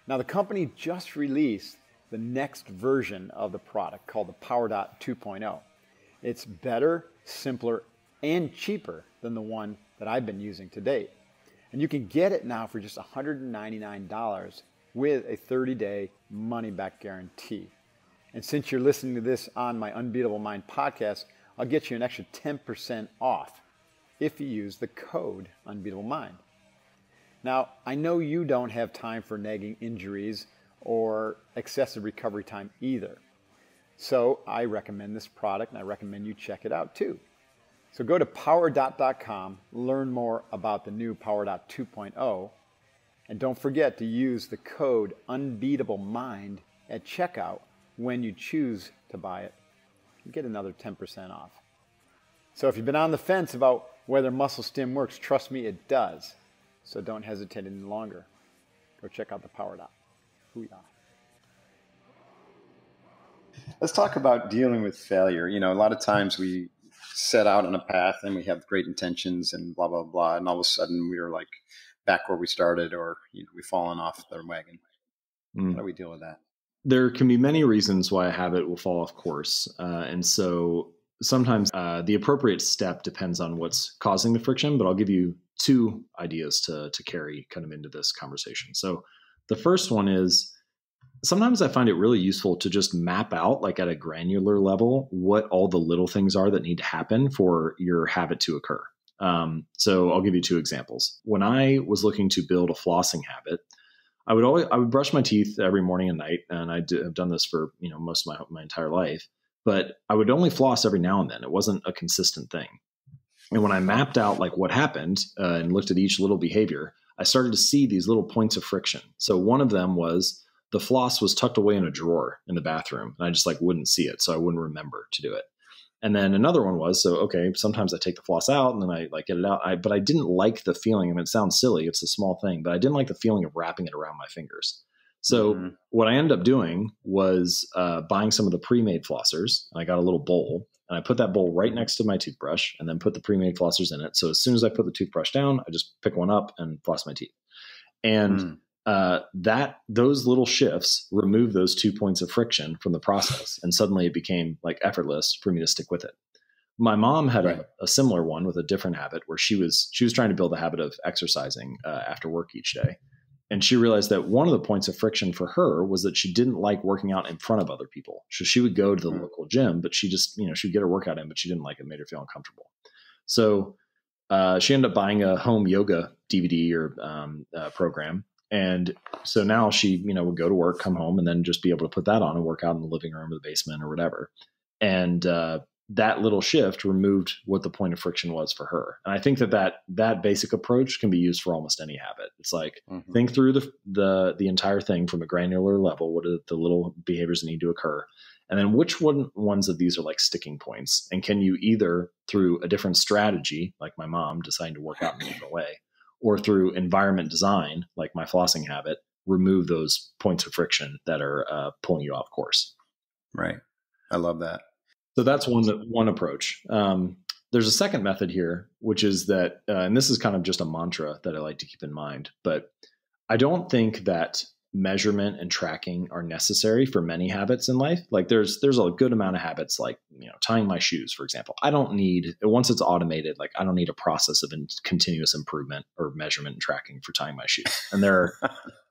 Now, the company just released the next version of the product called the PowerDot 2.0. It's better, simpler, and cheaper than the one that I've been using to date. And you can get it now for just $199 with a 30-day money-back guarantee. And since you're listening to this on my Unbeatable Mind podcast, I'll get you an extra 10% off if you use the code Unbeatable Mind. Now, I know you don't have time for nagging injuries or excessive recovery time either. So I recommend this product, and I recommend you check it out too. So go to powerdot.com, learn more about the new PowerDot 2.0, and don't forget to use the code UnbeatableMind at checkout when you choose to buy it. You get another 10% off. So if you've been on the fence about whether muscle stim works, trust me, it does. So don't hesitate any longer. Go check out the PowerDot. Hoo-yah. Let's talk about dealing with failure. A lot of times we set out on a path and we have great intentions and blah, blah, blah. And all of a sudden we are like back where we started, or we've fallen off the wagon. How do we deal with that? There can be many reasons why a habit will fall off course. And so sometimes the appropriate step depends on what's causing the friction, but I'll give you two ideas to carry kind of into this conversation. So the first one is, sometimes I find it really useful to just map out, like at a granular level, what all the little things are that need to happen for your habit to occur. So I'll give you two examples. When I was looking to build a flossing habit, I would brush my teeth every morning and night, and I've done this for most of my entire life. But I would only floss every now and then. It wasn't a consistent thing. And when I mapped out like what happened and looked at each little behavior, I started to see these little points of friction. So one of them was the floss was tucked away in a drawer in the bathroom, and I just like wouldn't see it, so I wouldn't remember to do it. And then another one was, so okay, sometimes I take the floss out and then I like get it out, but I didn't like the feeling. I mean, it sounds silly, it's a small thing, but I didn't like the feeling of wrapping it around my fingers. So what I ended up doing was buying some of the pre-made flossers. And I got a little bowl, and I put that bowl right next to my toothbrush, and then put the pre-made flossers in it. So as soon as I put the toothbrush down, I just pick one up and floss my teeth. And those little shifts remove those 2 points of friction from the process, and suddenly it became like effortless for me to stick with it. My mom had a similar one with a different habit, where she was trying to build a habit of exercising after work each day. And she realized that one of the points of friction for her was that she didn't like working out in front of other people. So she would go to the local gym, but she just, she'd get her workout in, but she didn't like it. It made her feel uncomfortable. So she ended up buying a home yoga DVD or program. And so now she, would go to work, come home, and then just be able to put that on and work out in the living room or the basement or whatever. And that little shift removed what the point of friction was for her. And I think that basic approach can be used for almost any habit. It's like, think through the entire thing from a granular level. What are the little behaviors that need to occur? And then which ones of these are like sticking points? And can you either through a different strategy, like my mom deciding to work out in a different way, or through environment design, like my flossing habit, remove those points of friction that are pulling you off course? Right. I love that. So that's one approach. There's a second method here, which is that, and this is kind of just a mantra that I like to keep in mind, but I don't think that measurement and tracking are necessary for many habits in life. Like there's a good amount of habits, like, tying my shoes, for example. I don't need, once it's automated, like I don't need a process of continuous improvement or measurement and tracking for tying my shoes. And there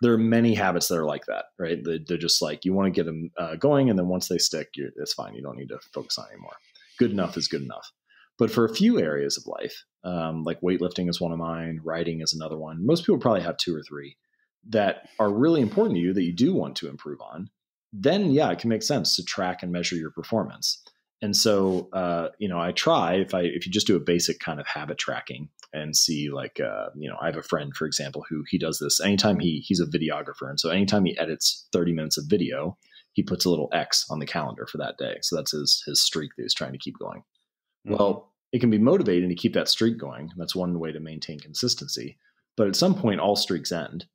are many habits that are like that, right? They're just like, you want to get them going. And then once they stick, it's fine. You don't need to focus on it anymore. Good enough is good enough. But for a few areas of life, like weightlifting is one of mine, writing is another one. Most people probably have two or three that are really important to you that you do want to improve on. Then, yeah, it can make sense to track and measure your performance. And so, I try, if you just do a basic kind of habit tracking and see like, I have a friend, for example, who he does this anytime he's a videographer. And so anytime he edits 30 minutes of video, he puts a little X on the calendar for that day. So that's his streak that he's trying to keep going. Well, it can be motivating to keep that streak going. That's one way to maintain consistency. But at some point, all streaks end.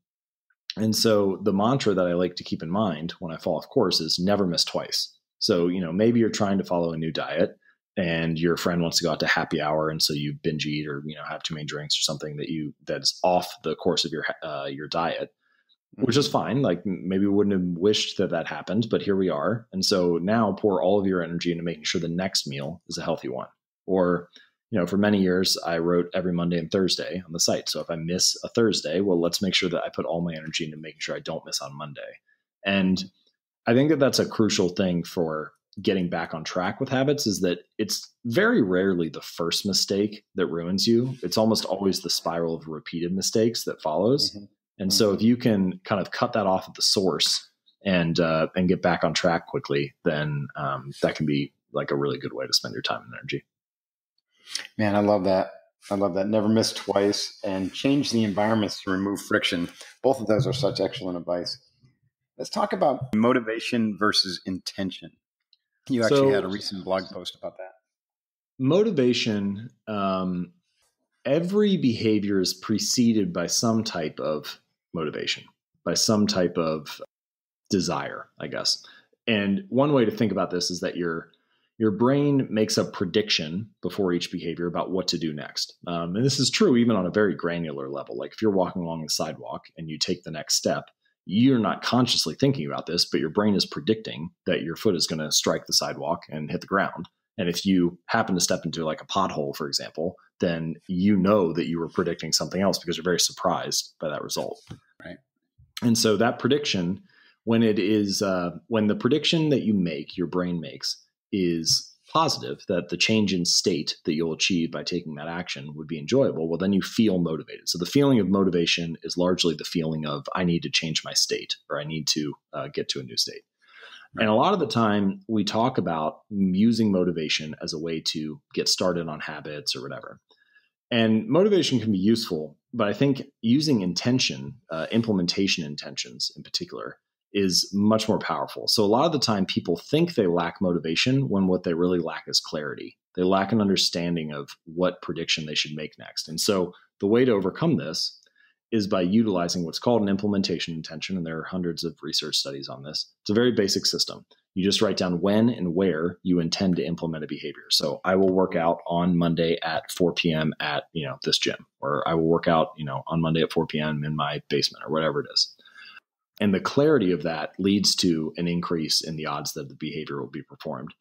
And so the mantra that I like to keep in mind when I fall off course is never miss twice. So, maybe you're trying to follow a new diet and your friend wants to go out to happy hour. And so you binge eat or, have too many drinks or something that's off the course of your diet, which is fine. Like maybe we wouldn't have wished that happened, but here we are. And so now pour all of your energy into making sure the next meal is a healthy one. Or, for many years, I wrote every Monday and Thursday on the site. So if I miss a Thursday, well, let's make sure that I put all my energy into making sure I don't miss on Monday. And I think that that's a crucial thing for getting back on track with habits, is that it's very rarely the first mistake that ruins you. It's almost always the spiral of repeated mistakes that follows. And so if you can kind of cut that off at the source and get back on track quickly, then that can be like a really good way to spend your time and energy. Man, I love that. Never miss twice and change the environments to remove friction. Both of those are such excellent advice. Let's talk about motivation versus intention. You actually had a recent blog post about that. Motivation, every behavior is preceded by some type of motivation, by some type of desire, I guess. And one way to think about this is that your brain makes a prediction before each behavior about what to do next. And this is true even on a very granular level. Like if you're walking along the sidewalk and you take the next step, you're not consciously thinking about this, but your brain is predicting that your foot is going to strike the sidewalk and hit the ground. And if you happen to step into like a pothole, for example, then you know that you were predicting something else because you're very surprised by that result. Right. And so that prediction, when the prediction that you make, your brain makes, is positive, that the change in state that you'll achieve by taking that action would be enjoyable, well, then you feel motivated. So the feeling of motivation is largely the feeling of, I need to change my state, or I need to get to a new state. Right. And a lot of the time we talk about using motivation as a way to get started on habits or whatever. And motivation can be useful, but I think using intention, implementation intentions in particular, is much more powerful. So a lot of the time people think they lack motivation when what they really lack is clarity. They lack an understanding of what prediction they should make next. And so the way to overcome this is by utilizing what's called an implementation intention. And there are hundreds of research studies on this. It's a very basic system. You just write down when and where you intend to implement a behavior. So I will work out on Monday at 4 p.m. at, this gym, or I will work out, on Monday at 4 p.m. in my basement, or whatever it is. And the clarity of that leads to an increase in the odds that the behavior will be performed.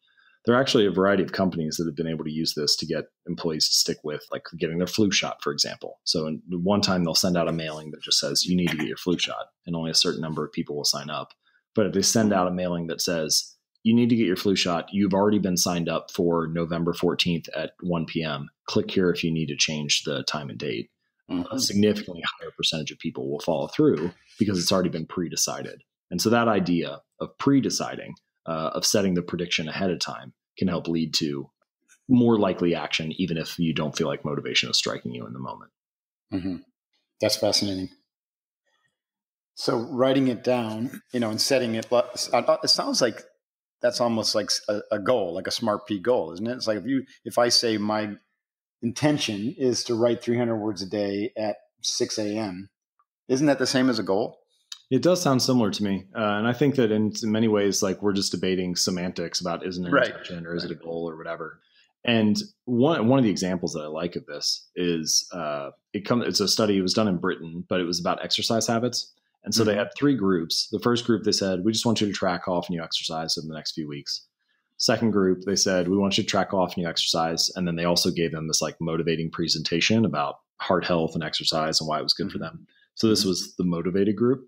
There are actually a variety of companies that have been able to use this to get employees to stick with, like getting their flu shot, for example. So one time they'll send out a mailing that just says, you need to get your flu shot, and only a certain number of people will sign up. But if they send out a mailing that says, you need to get your flu shot, you've already been signed up for November 14th at 1 p.m. Click here if you need to change the time and date. A significantly higher percentage of people will follow through because it's already been pre-decided. And so that idea of pre-deciding, of setting the prediction ahead of time, can help lead to more likely action, even if you don't feel like motivation is striking you in the moment. Mm-hmm. That's fascinating. So writing it down, and setting it sounds like that's almost like a goal, like a smart P goal, isn't it? It's like if I say my intention is to write 300 words a day at 6 a.m., isn't that the same as a goal? It does sound similar to me. And I think that in many ways, like, we're just debating semantics about is it an intention or is it a goal or whatever. And one of the examples that I like of this is it's a study. It was done in Britain, but it was about exercise habits. And so they had 3 groups. The first group, they said, we just want you to track how often you exercise in the next few weeks. Second group, they said, we want you to track how often you exercise. And then they also gave them this like motivating presentation about heart health and exercise and why it was good for them. So this was the motivated group.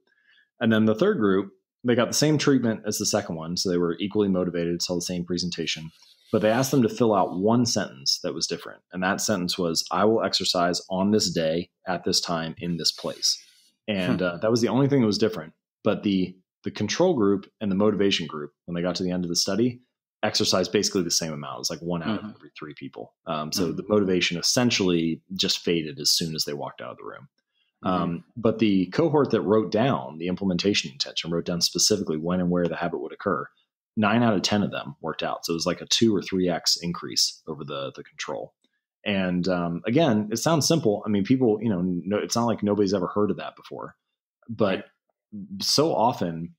And then the third group, they got the same treatment as the second one. So they were equally motivated, saw the same presentation. But they asked them to fill out one sentence that was different. And that sentence was, I will exercise on this day, at this time, in this place. And that was the only thing that was different. But the control group and the motivation group, when they got to the end of the study, exercised basically the same amount. It was like 1 out of every 3 people. So the motivation essentially just faded as soon as they walked out of the room. But the cohort that wrote down the implementation intention, wrote down specifically when and where the habit would occur, 9 out of 10 of them worked out. So it was like a 2 or 3x increase over the control. And again, it sounds simple. I mean, people, it's not like nobody's ever heard of that before. But so often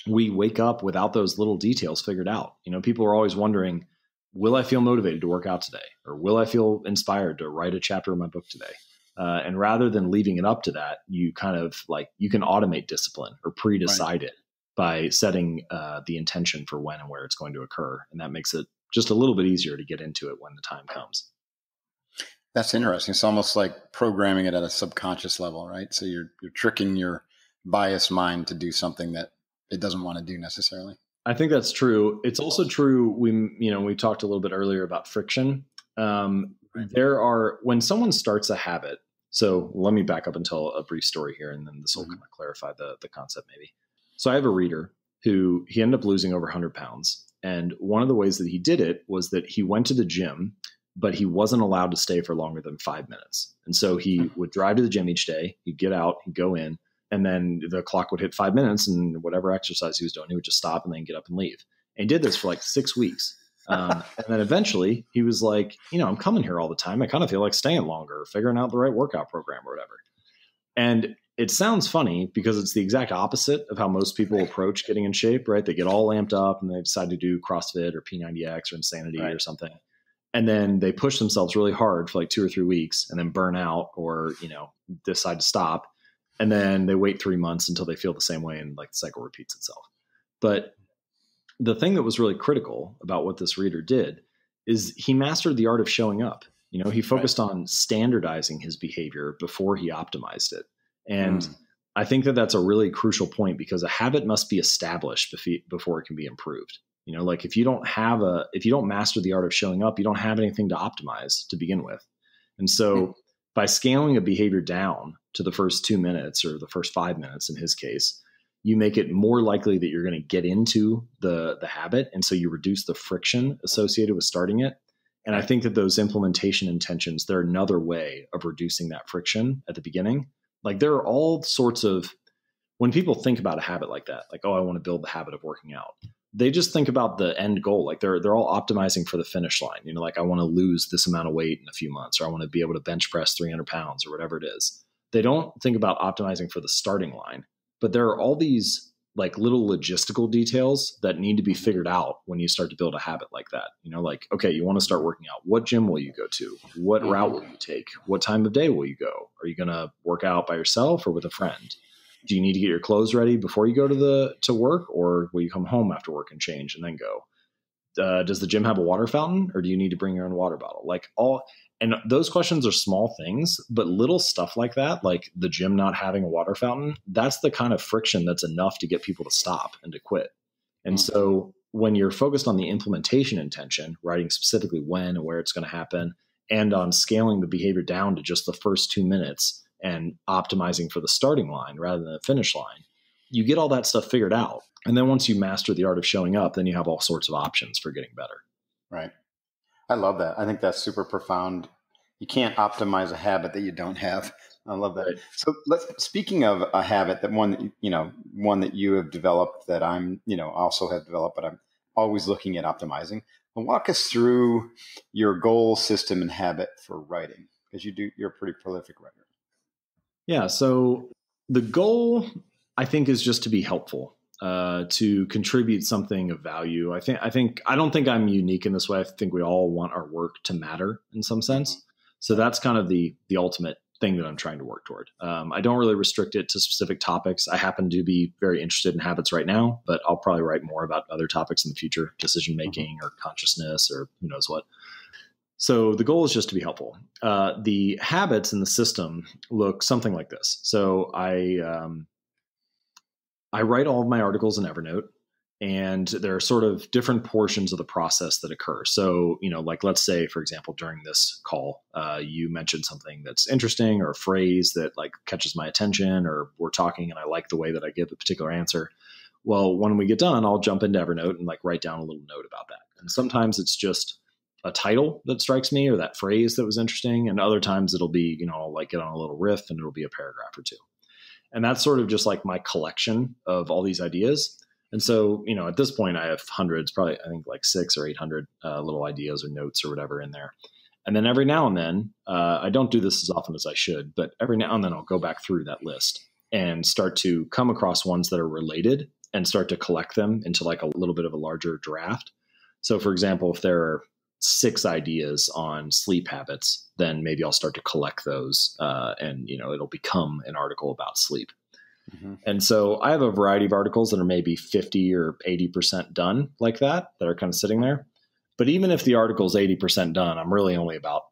we wake up without those little details figured out. People are always wondering, will I feel motivated to work out today? Or will I feel inspired to write a chapter in my book today? And rather than leaving it up to that, you kind of you can automate discipline or pre-decide it by setting the intention for when and where it's going to occur. And that makes it just a little bit easier to get into it when the time comes. That's interesting. It's almost like programming it at a subconscious level, right? So you're tricking your biased mind to do something that it doesn't want to do necessarily. I think that's true. It's also true. We talked a little bit earlier about friction. When someone starts a habit, so let me back up and tell a brief story here, and then this will kind of clarify the concept maybe. So I have a reader who he ended up losing over 100 pounds. And one of the ways that he did it was that he went to the gym, but he wasn't allowed to stay for longer than 5 minutes. And so he would drive to the gym each day, he'd get out, he'd go in, and then the clock would hit 5 minutes, and whatever exercise he was doing, he would just stop and then get up and leave. And he did this for like 6 weeks. And then eventually he was like, I'm coming here all the time. I kind of feel like staying longer, or figuring out the right workout program or whatever. And it sounds funny because it's the exact opposite of how most people approach getting in shape, right? They get all amped up and they decide to do CrossFit or P90X or Insanity or something. And then they push themselves really hard for like 2 or 3 weeks and then burn out or, decide to stop. And then they wait 3 months until they feel the same way, and like the cycle repeats itself. But the thing that was really critical about what this reader did is he mastered the art of showing up. He focused on standardizing his behavior before he optimized it. And I think that that's a really crucial point, because a habit must be established before it can be improved. If you don't master the art of showing up, you don't have anything to optimize to begin with. And so by scaling a behavior down to the first 2 minutes or the first 5 minutes in his case, you make it more likely that you're going to get into the habit. And so you reduce the friction associated with starting it. And I think that those implementation intentions, they're another way of reducing that friction at the beginning. Like, there are all sorts of, when people think about a habit like that, like, oh, I want to build the habit of working out, they just think about the end goal. Like they're all optimizing for the finish line. Like, I want to lose this amount of weight in a few months, or I want to be able to bench press 300 pounds or whatever it is. They don't think about optimizing for the starting line, but there are all these like little logistical details that need to be figured out when you start to build a habit like that. Like, okay, you want to start working out. What gym will you go to? What route will you take? What time of day will you go? Are you going to work out by yourself or with a friend? Do you need to get your clothes ready before you go to work, or will you come home after work and change and then go? Does the gym have a water fountain, or do you need to bring your own water bottle? And those questions are small things, but little stuff like that, like the gym not having a water fountain, that's the kind of friction that's enough to get people to stop and to quit. And so when you're focused on the implementation intention, writing specifically when and where it's going to happen, and on scaling the behavior down to just the first 2 minutes, and optimizing for the starting line rather than the finish line, you get all that stuff figured out. And then once you master the art of showing up, then you have all sorts of options for getting better. Right. I love that. I think that's super profound. You can't optimize a habit that you don't have. I love that. Right. So speaking of a habit, that one that you have developed that I'm, also have developed, but I'm always looking at optimizing. Well, walk us through your goal, system, and habit for writing, because you're a pretty prolific writer. Yeah. So the goal, I think, is just to be helpful, to contribute something of value. I don't think I'm unique in this way. I think we all want our work to matter in some sense. So that's kind of the ultimate thing that I'm trying to work toward. I don't really restrict it to specific topics. I happen to be very interested in habits right now, but I'll probably write more about other topics in the future, decision making or consciousness or who knows what. So the goal is just to be helpful. The habits in the system look something like this. So I write all of my articles in Evernote, and there are sort of different portions of the process that occur. So, like let's say, for example, during this call, you mentioned something that's interesting or a phrase that like catches my attention, or we're talking and I like the way that I give a particular answer. Well, when we get done, I'll jump into Evernote and like write down a little note about that. And sometimes it's just a title that strikes me or that phrase that was interesting. And other times it'll be, I'll like get on a little riff and it'll be a paragraph or two. And that's sort of just like my collection of all these ideas. And so, at this point I have hundreds, probably I think like 600 or 800 little ideas or notes or whatever in there. And then every now and then, I don't do this as often as I should, but every now and then I'll go back through that list and start to come across ones that are related and start to collect them into like a little bit of a larger draft. So for example, if there are 6 ideas on sleep habits, then maybe I'll start to collect those and, it'll become an article about sleep. Mm-hmm. And so I have a variety of articles that are maybe 50 or 80% done like that are kind of sitting there. But even if the article is 80% done, I'm really only about,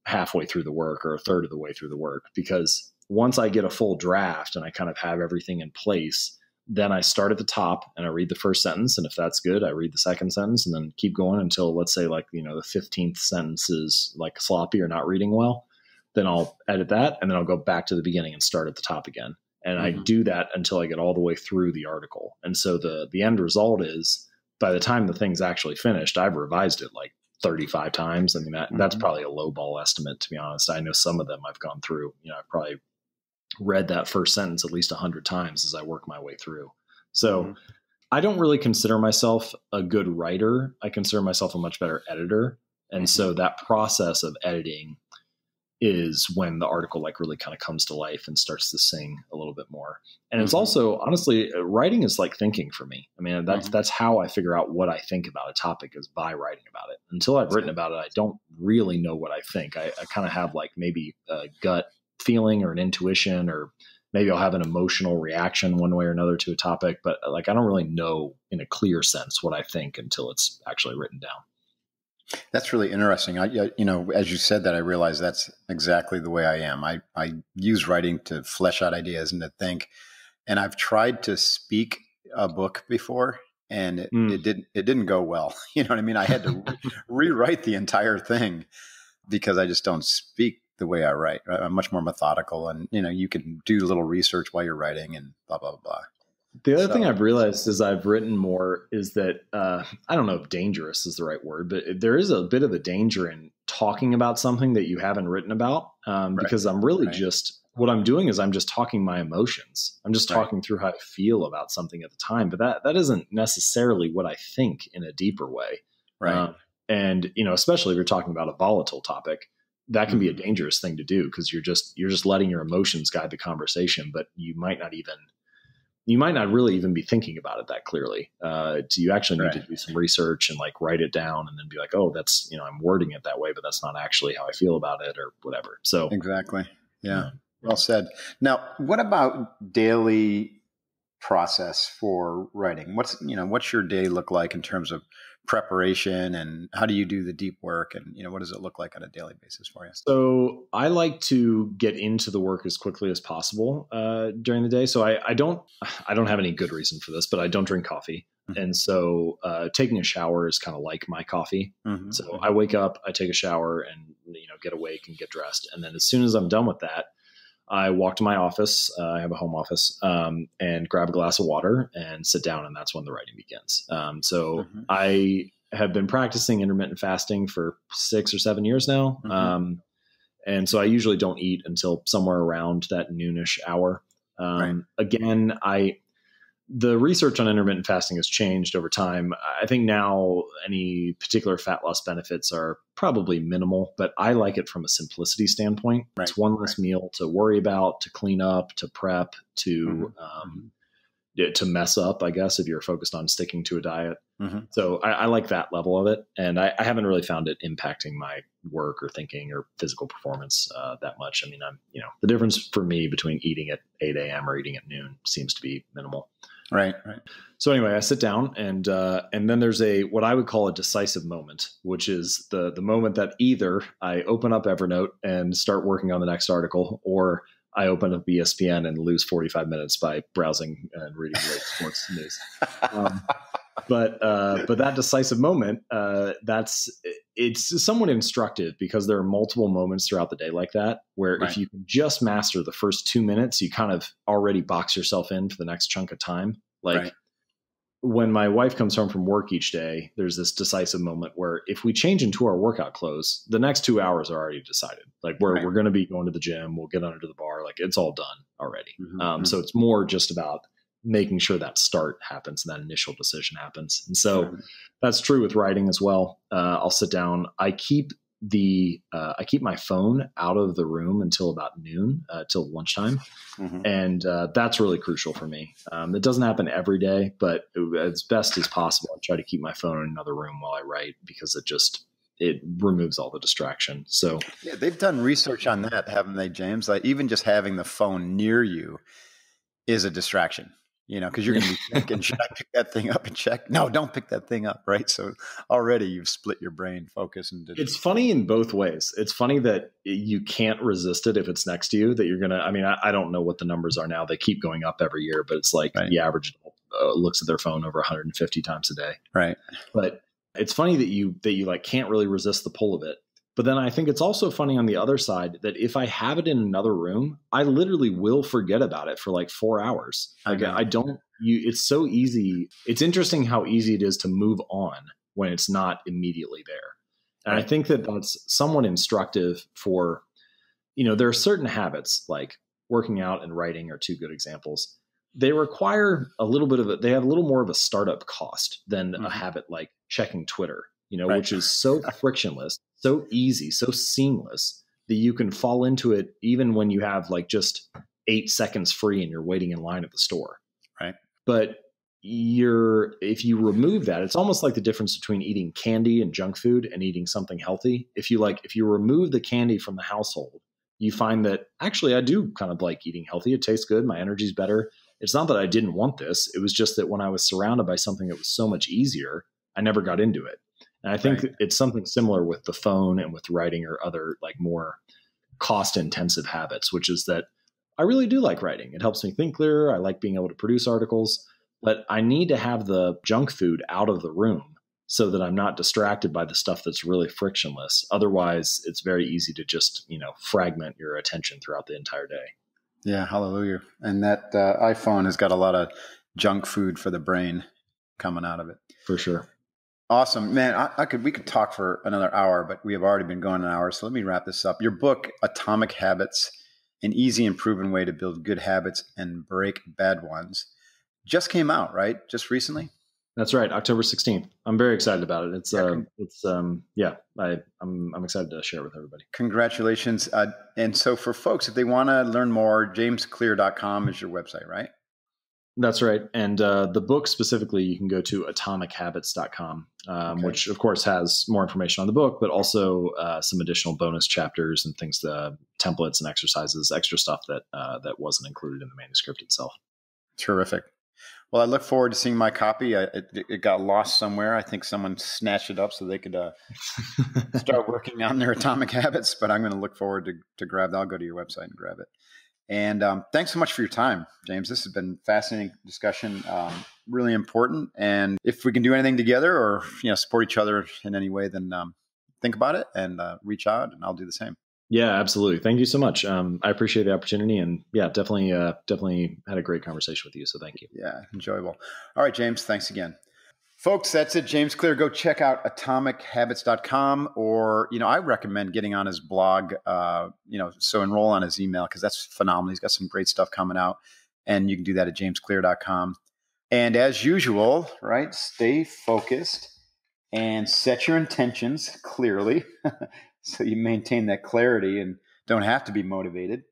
halfway through the work or a third of the way through the work, because once I get a full draft and I kind of have everything in place, then I start at the top and I read the first sentence. And if that's good, I read the second sentence and then keep going until, let's say, like, the 15th sentence is like sloppy or not reading well. Then I'll edit that and then I'll go back to the beginning and start at the top again. And I do that until I get all the way through the article. And so the end result is, by the time the thing's actually finished, I've revised it like 35 times. I mean, that's probably a low ball estimate, to be honest. I know some of them I've gone through, I've probably read that first sentence at least 100 times as I work my way through. So I don't really consider myself a good writer. I consider myself a much better editor. And so that process of editing is when the article like really kind of comes to life and starts to sing a little bit more. And it's also, honestly, writing is like thinking for me. I mean, that's how I figure out what I think about a topic, is by writing about it. Until I've written about it, I don't really know what I think. I kind of have like maybe a gut feeling or an intuition, or maybe I'll have an emotional reaction one way or another to a topic, but like, I don't really know in a clear sense what I think until it's actually written down. That's really interesting. As you said that, I realized that's exactly the way I am. I use writing to flesh out ideas and to think. And I've tried to speak a book before, and it didn't go well. You know what I mean? I had to rewrite the entire thing because I just don't speak the way I write. I'm much more methodical, and you can do a little research while you're writing and blah blah blah. The other thing I've realized as I've written more is that I don't know if dangerous is the right word, but there is a bit of a danger in talking about something that you haven't written about, because I'm really just, what I'm doing is I'm just talking my emotions. I'm just talking through how I feel about something at the time, but that isn't necessarily what I think in a deeper way. Right. And especially if you're talking about a volatile topic, that can be a dangerous thing to do, because you're just letting your emotions guide the conversation, but you might not really even be thinking about it that clearly. You actually need to do some research and like write it down and then be like, oh, that's, I'm wording it that way, but that's not actually how I feel about it or whatever. So exactly. Yeah. Well said. Now, what about daily process for writing? What's your day look like in terms of preparation, and how do you do the deep work, and what does it look like on a daily basis for you? So I like to get into the work as quickly as possible during the day. So I don't have any good reason for this, but I don't drink coffee. And so taking a shower is kind of like my coffee. So I wake up, I take a shower and get awake and get dressed. And then as soon as I'm done with that, I walk to my office. I have a home office, and grab a glass of water and sit down. And that's when the writing begins. So I have been practicing intermittent fasting for 6 or 7 years now. And so I usually don't eat until somewhere around that noonish hour. Again, the research on intermittent fasting has changed over time. I think now any particular fat loss benefits are probably minimal, but I like it from a simplicity standpoint. It's one less meal to worry about, to clean up, to prep, to mess up, I guess, if you're focused on sticking to a diet. So I like that level of it. And I haven't really found it impacting my work or thinking or physical performance that much. I mean, the difference for me between eating at 8 a.m. or eating at noon seems to be minimal. Right. So anyway, I sit down and then there's what I would call a decisive moment, which is the moment that either I open up Evernote and start working on the next article, or I open up ESPN and lose 45 minutes by browsing and reading late sports news. But that decisive moment, it's somewhat instructive because there are multiple moments throughout the day like that, where if you can just master the first 2 minutes, you kind of already box yourself in for the next chunk of time. When my wife comes home from work each day, there's this decisive moment where if we change into our workout clothes, the next 2 hours are already decided. We're going to be going to the gym. We'll get under the bar. It's all done already. So it's more just about making sure that start happens and that initial decision happens. And so that's true with writing as well. I'll sit down. I keep my phone out of the room until about noon, till lunchtime. And that's really crucial for me. It doesn't happen every day, but as best as possible, I try to keep my phone in another room while I write because it removes all the distraction. So yeah, they've done research on that, haven't they, James? Even just having the phone near you is a distraction. Because you're going to be thinking, should I pick that thing up and check? No, don't pick that thing up, right? So already you've split your brain focus. It's funny in both ways. It's funny that you can't resist it if it's next to you, that you're going to, I don't know what the numbers are now. They keep going up every year, but it's the average looks at their phone over 150 times a day. Right. But it's funny that you can't really resist the pull of it. But then I think it's also funny on the other side that if I have it in another room, I literally will forget about it for 4 hours. It's so easy. It's interesting how easy it is to move on when it's not immediately there. And I think that that's somewhat instructive for, there are certain habits like working out and writing are two good examples. They require they have a little more of a startup cost than a habit like checking Twitter, which is so frictionless, so easy, so seamless that you can fall into it even when you have just 8 seconds free and you're waiting in line at the store. Right. But if you remove that, it's almost like the difference between eating candy and junk food and eating something healthy. If you remove the candy from the household, you find that actually I do kind of like eating healthy. It tastes good. My energy's better. It's not that I didn't want this. It was just that when I was surrounded by something that was so much easier, I never got into it. And I think it's something similar with the phone and with writing or other more cost intensive habits, which is that I really do like writing. It helps me think clearer. I like being able to produce articles, but I need to have the junk food out of the room so that I'm not distracted by the stuff that's really frictionless. Otherwise, it's very easy to just, fragment your attention throughout the entire day. Yeah. Hallelujah. And that iPhone has got a lot of junk food for the brain coming out of it. For sure. Awesome, man. We could talk for another hour, but we have already been going an hour. So let me wrap this up. Your book, Atomic Habits, an easy and proven way to build good habits and break bad ones, just came out, right? Just recently? That's right. October 16th. I'm very excited about it. I'm excited to share it with everybody. Congratulations. And so for folks, if they want to learn more, jamesclear.com is your website, right? That's right. And the book specifically, you can go to atomichabits.com, which of course has more information on the book, but also some additional bonus chapters and things, templates and exercises, extra stuff that wasn't included in the manuscript itself. Terrific. Well, I look forward to seeing my copy. It got lost somewhere. I think someone snatched it up so they could start working on their atomic habits, but I'm going to look forward to grab that. I'll go to your website and grab it. And thanks so much for your time, James. This has been a fascinating discussion, really important. And if we can do anything together or support each other in any way, then think about it and reach out, and I'll do the same. Yeah, absolutely. Thank you so much. I appreciate the opportunity, and yeah, definitely had a great conversation with you. So thank you. Yeah, enjoyable. All right, James, thanks again. Folks, that's it. James Clear. Go check out atomichabits.com, or, I recommend getting on his blog, so enroll on his email, because that's phenomenal. He's got some great stuff coming out, and you can do that at jamesclear.com. And as usual, right, stay focused and set your intentions clearly so you maintain that clarity and don't have to be motivated.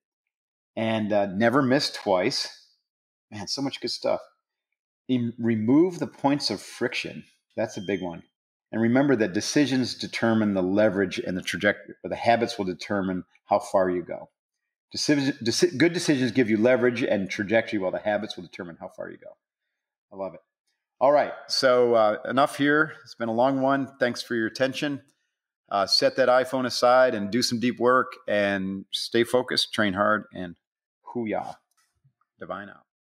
And never miss twice. Man, so much good stuff. Remove the points of friction. That's a big one. And remember that decisions determine the leverage, and the trajectory, or the habits will determine how far you go. Good decisions give you leverage and trajectory, while the habits will determine how far you go. I love it. All right. So enough here. It's been a long one. Thanks for your attention. Set that iPhone aside and do some deep work, and stay focused, train hard, and hoo-yah. Divine out.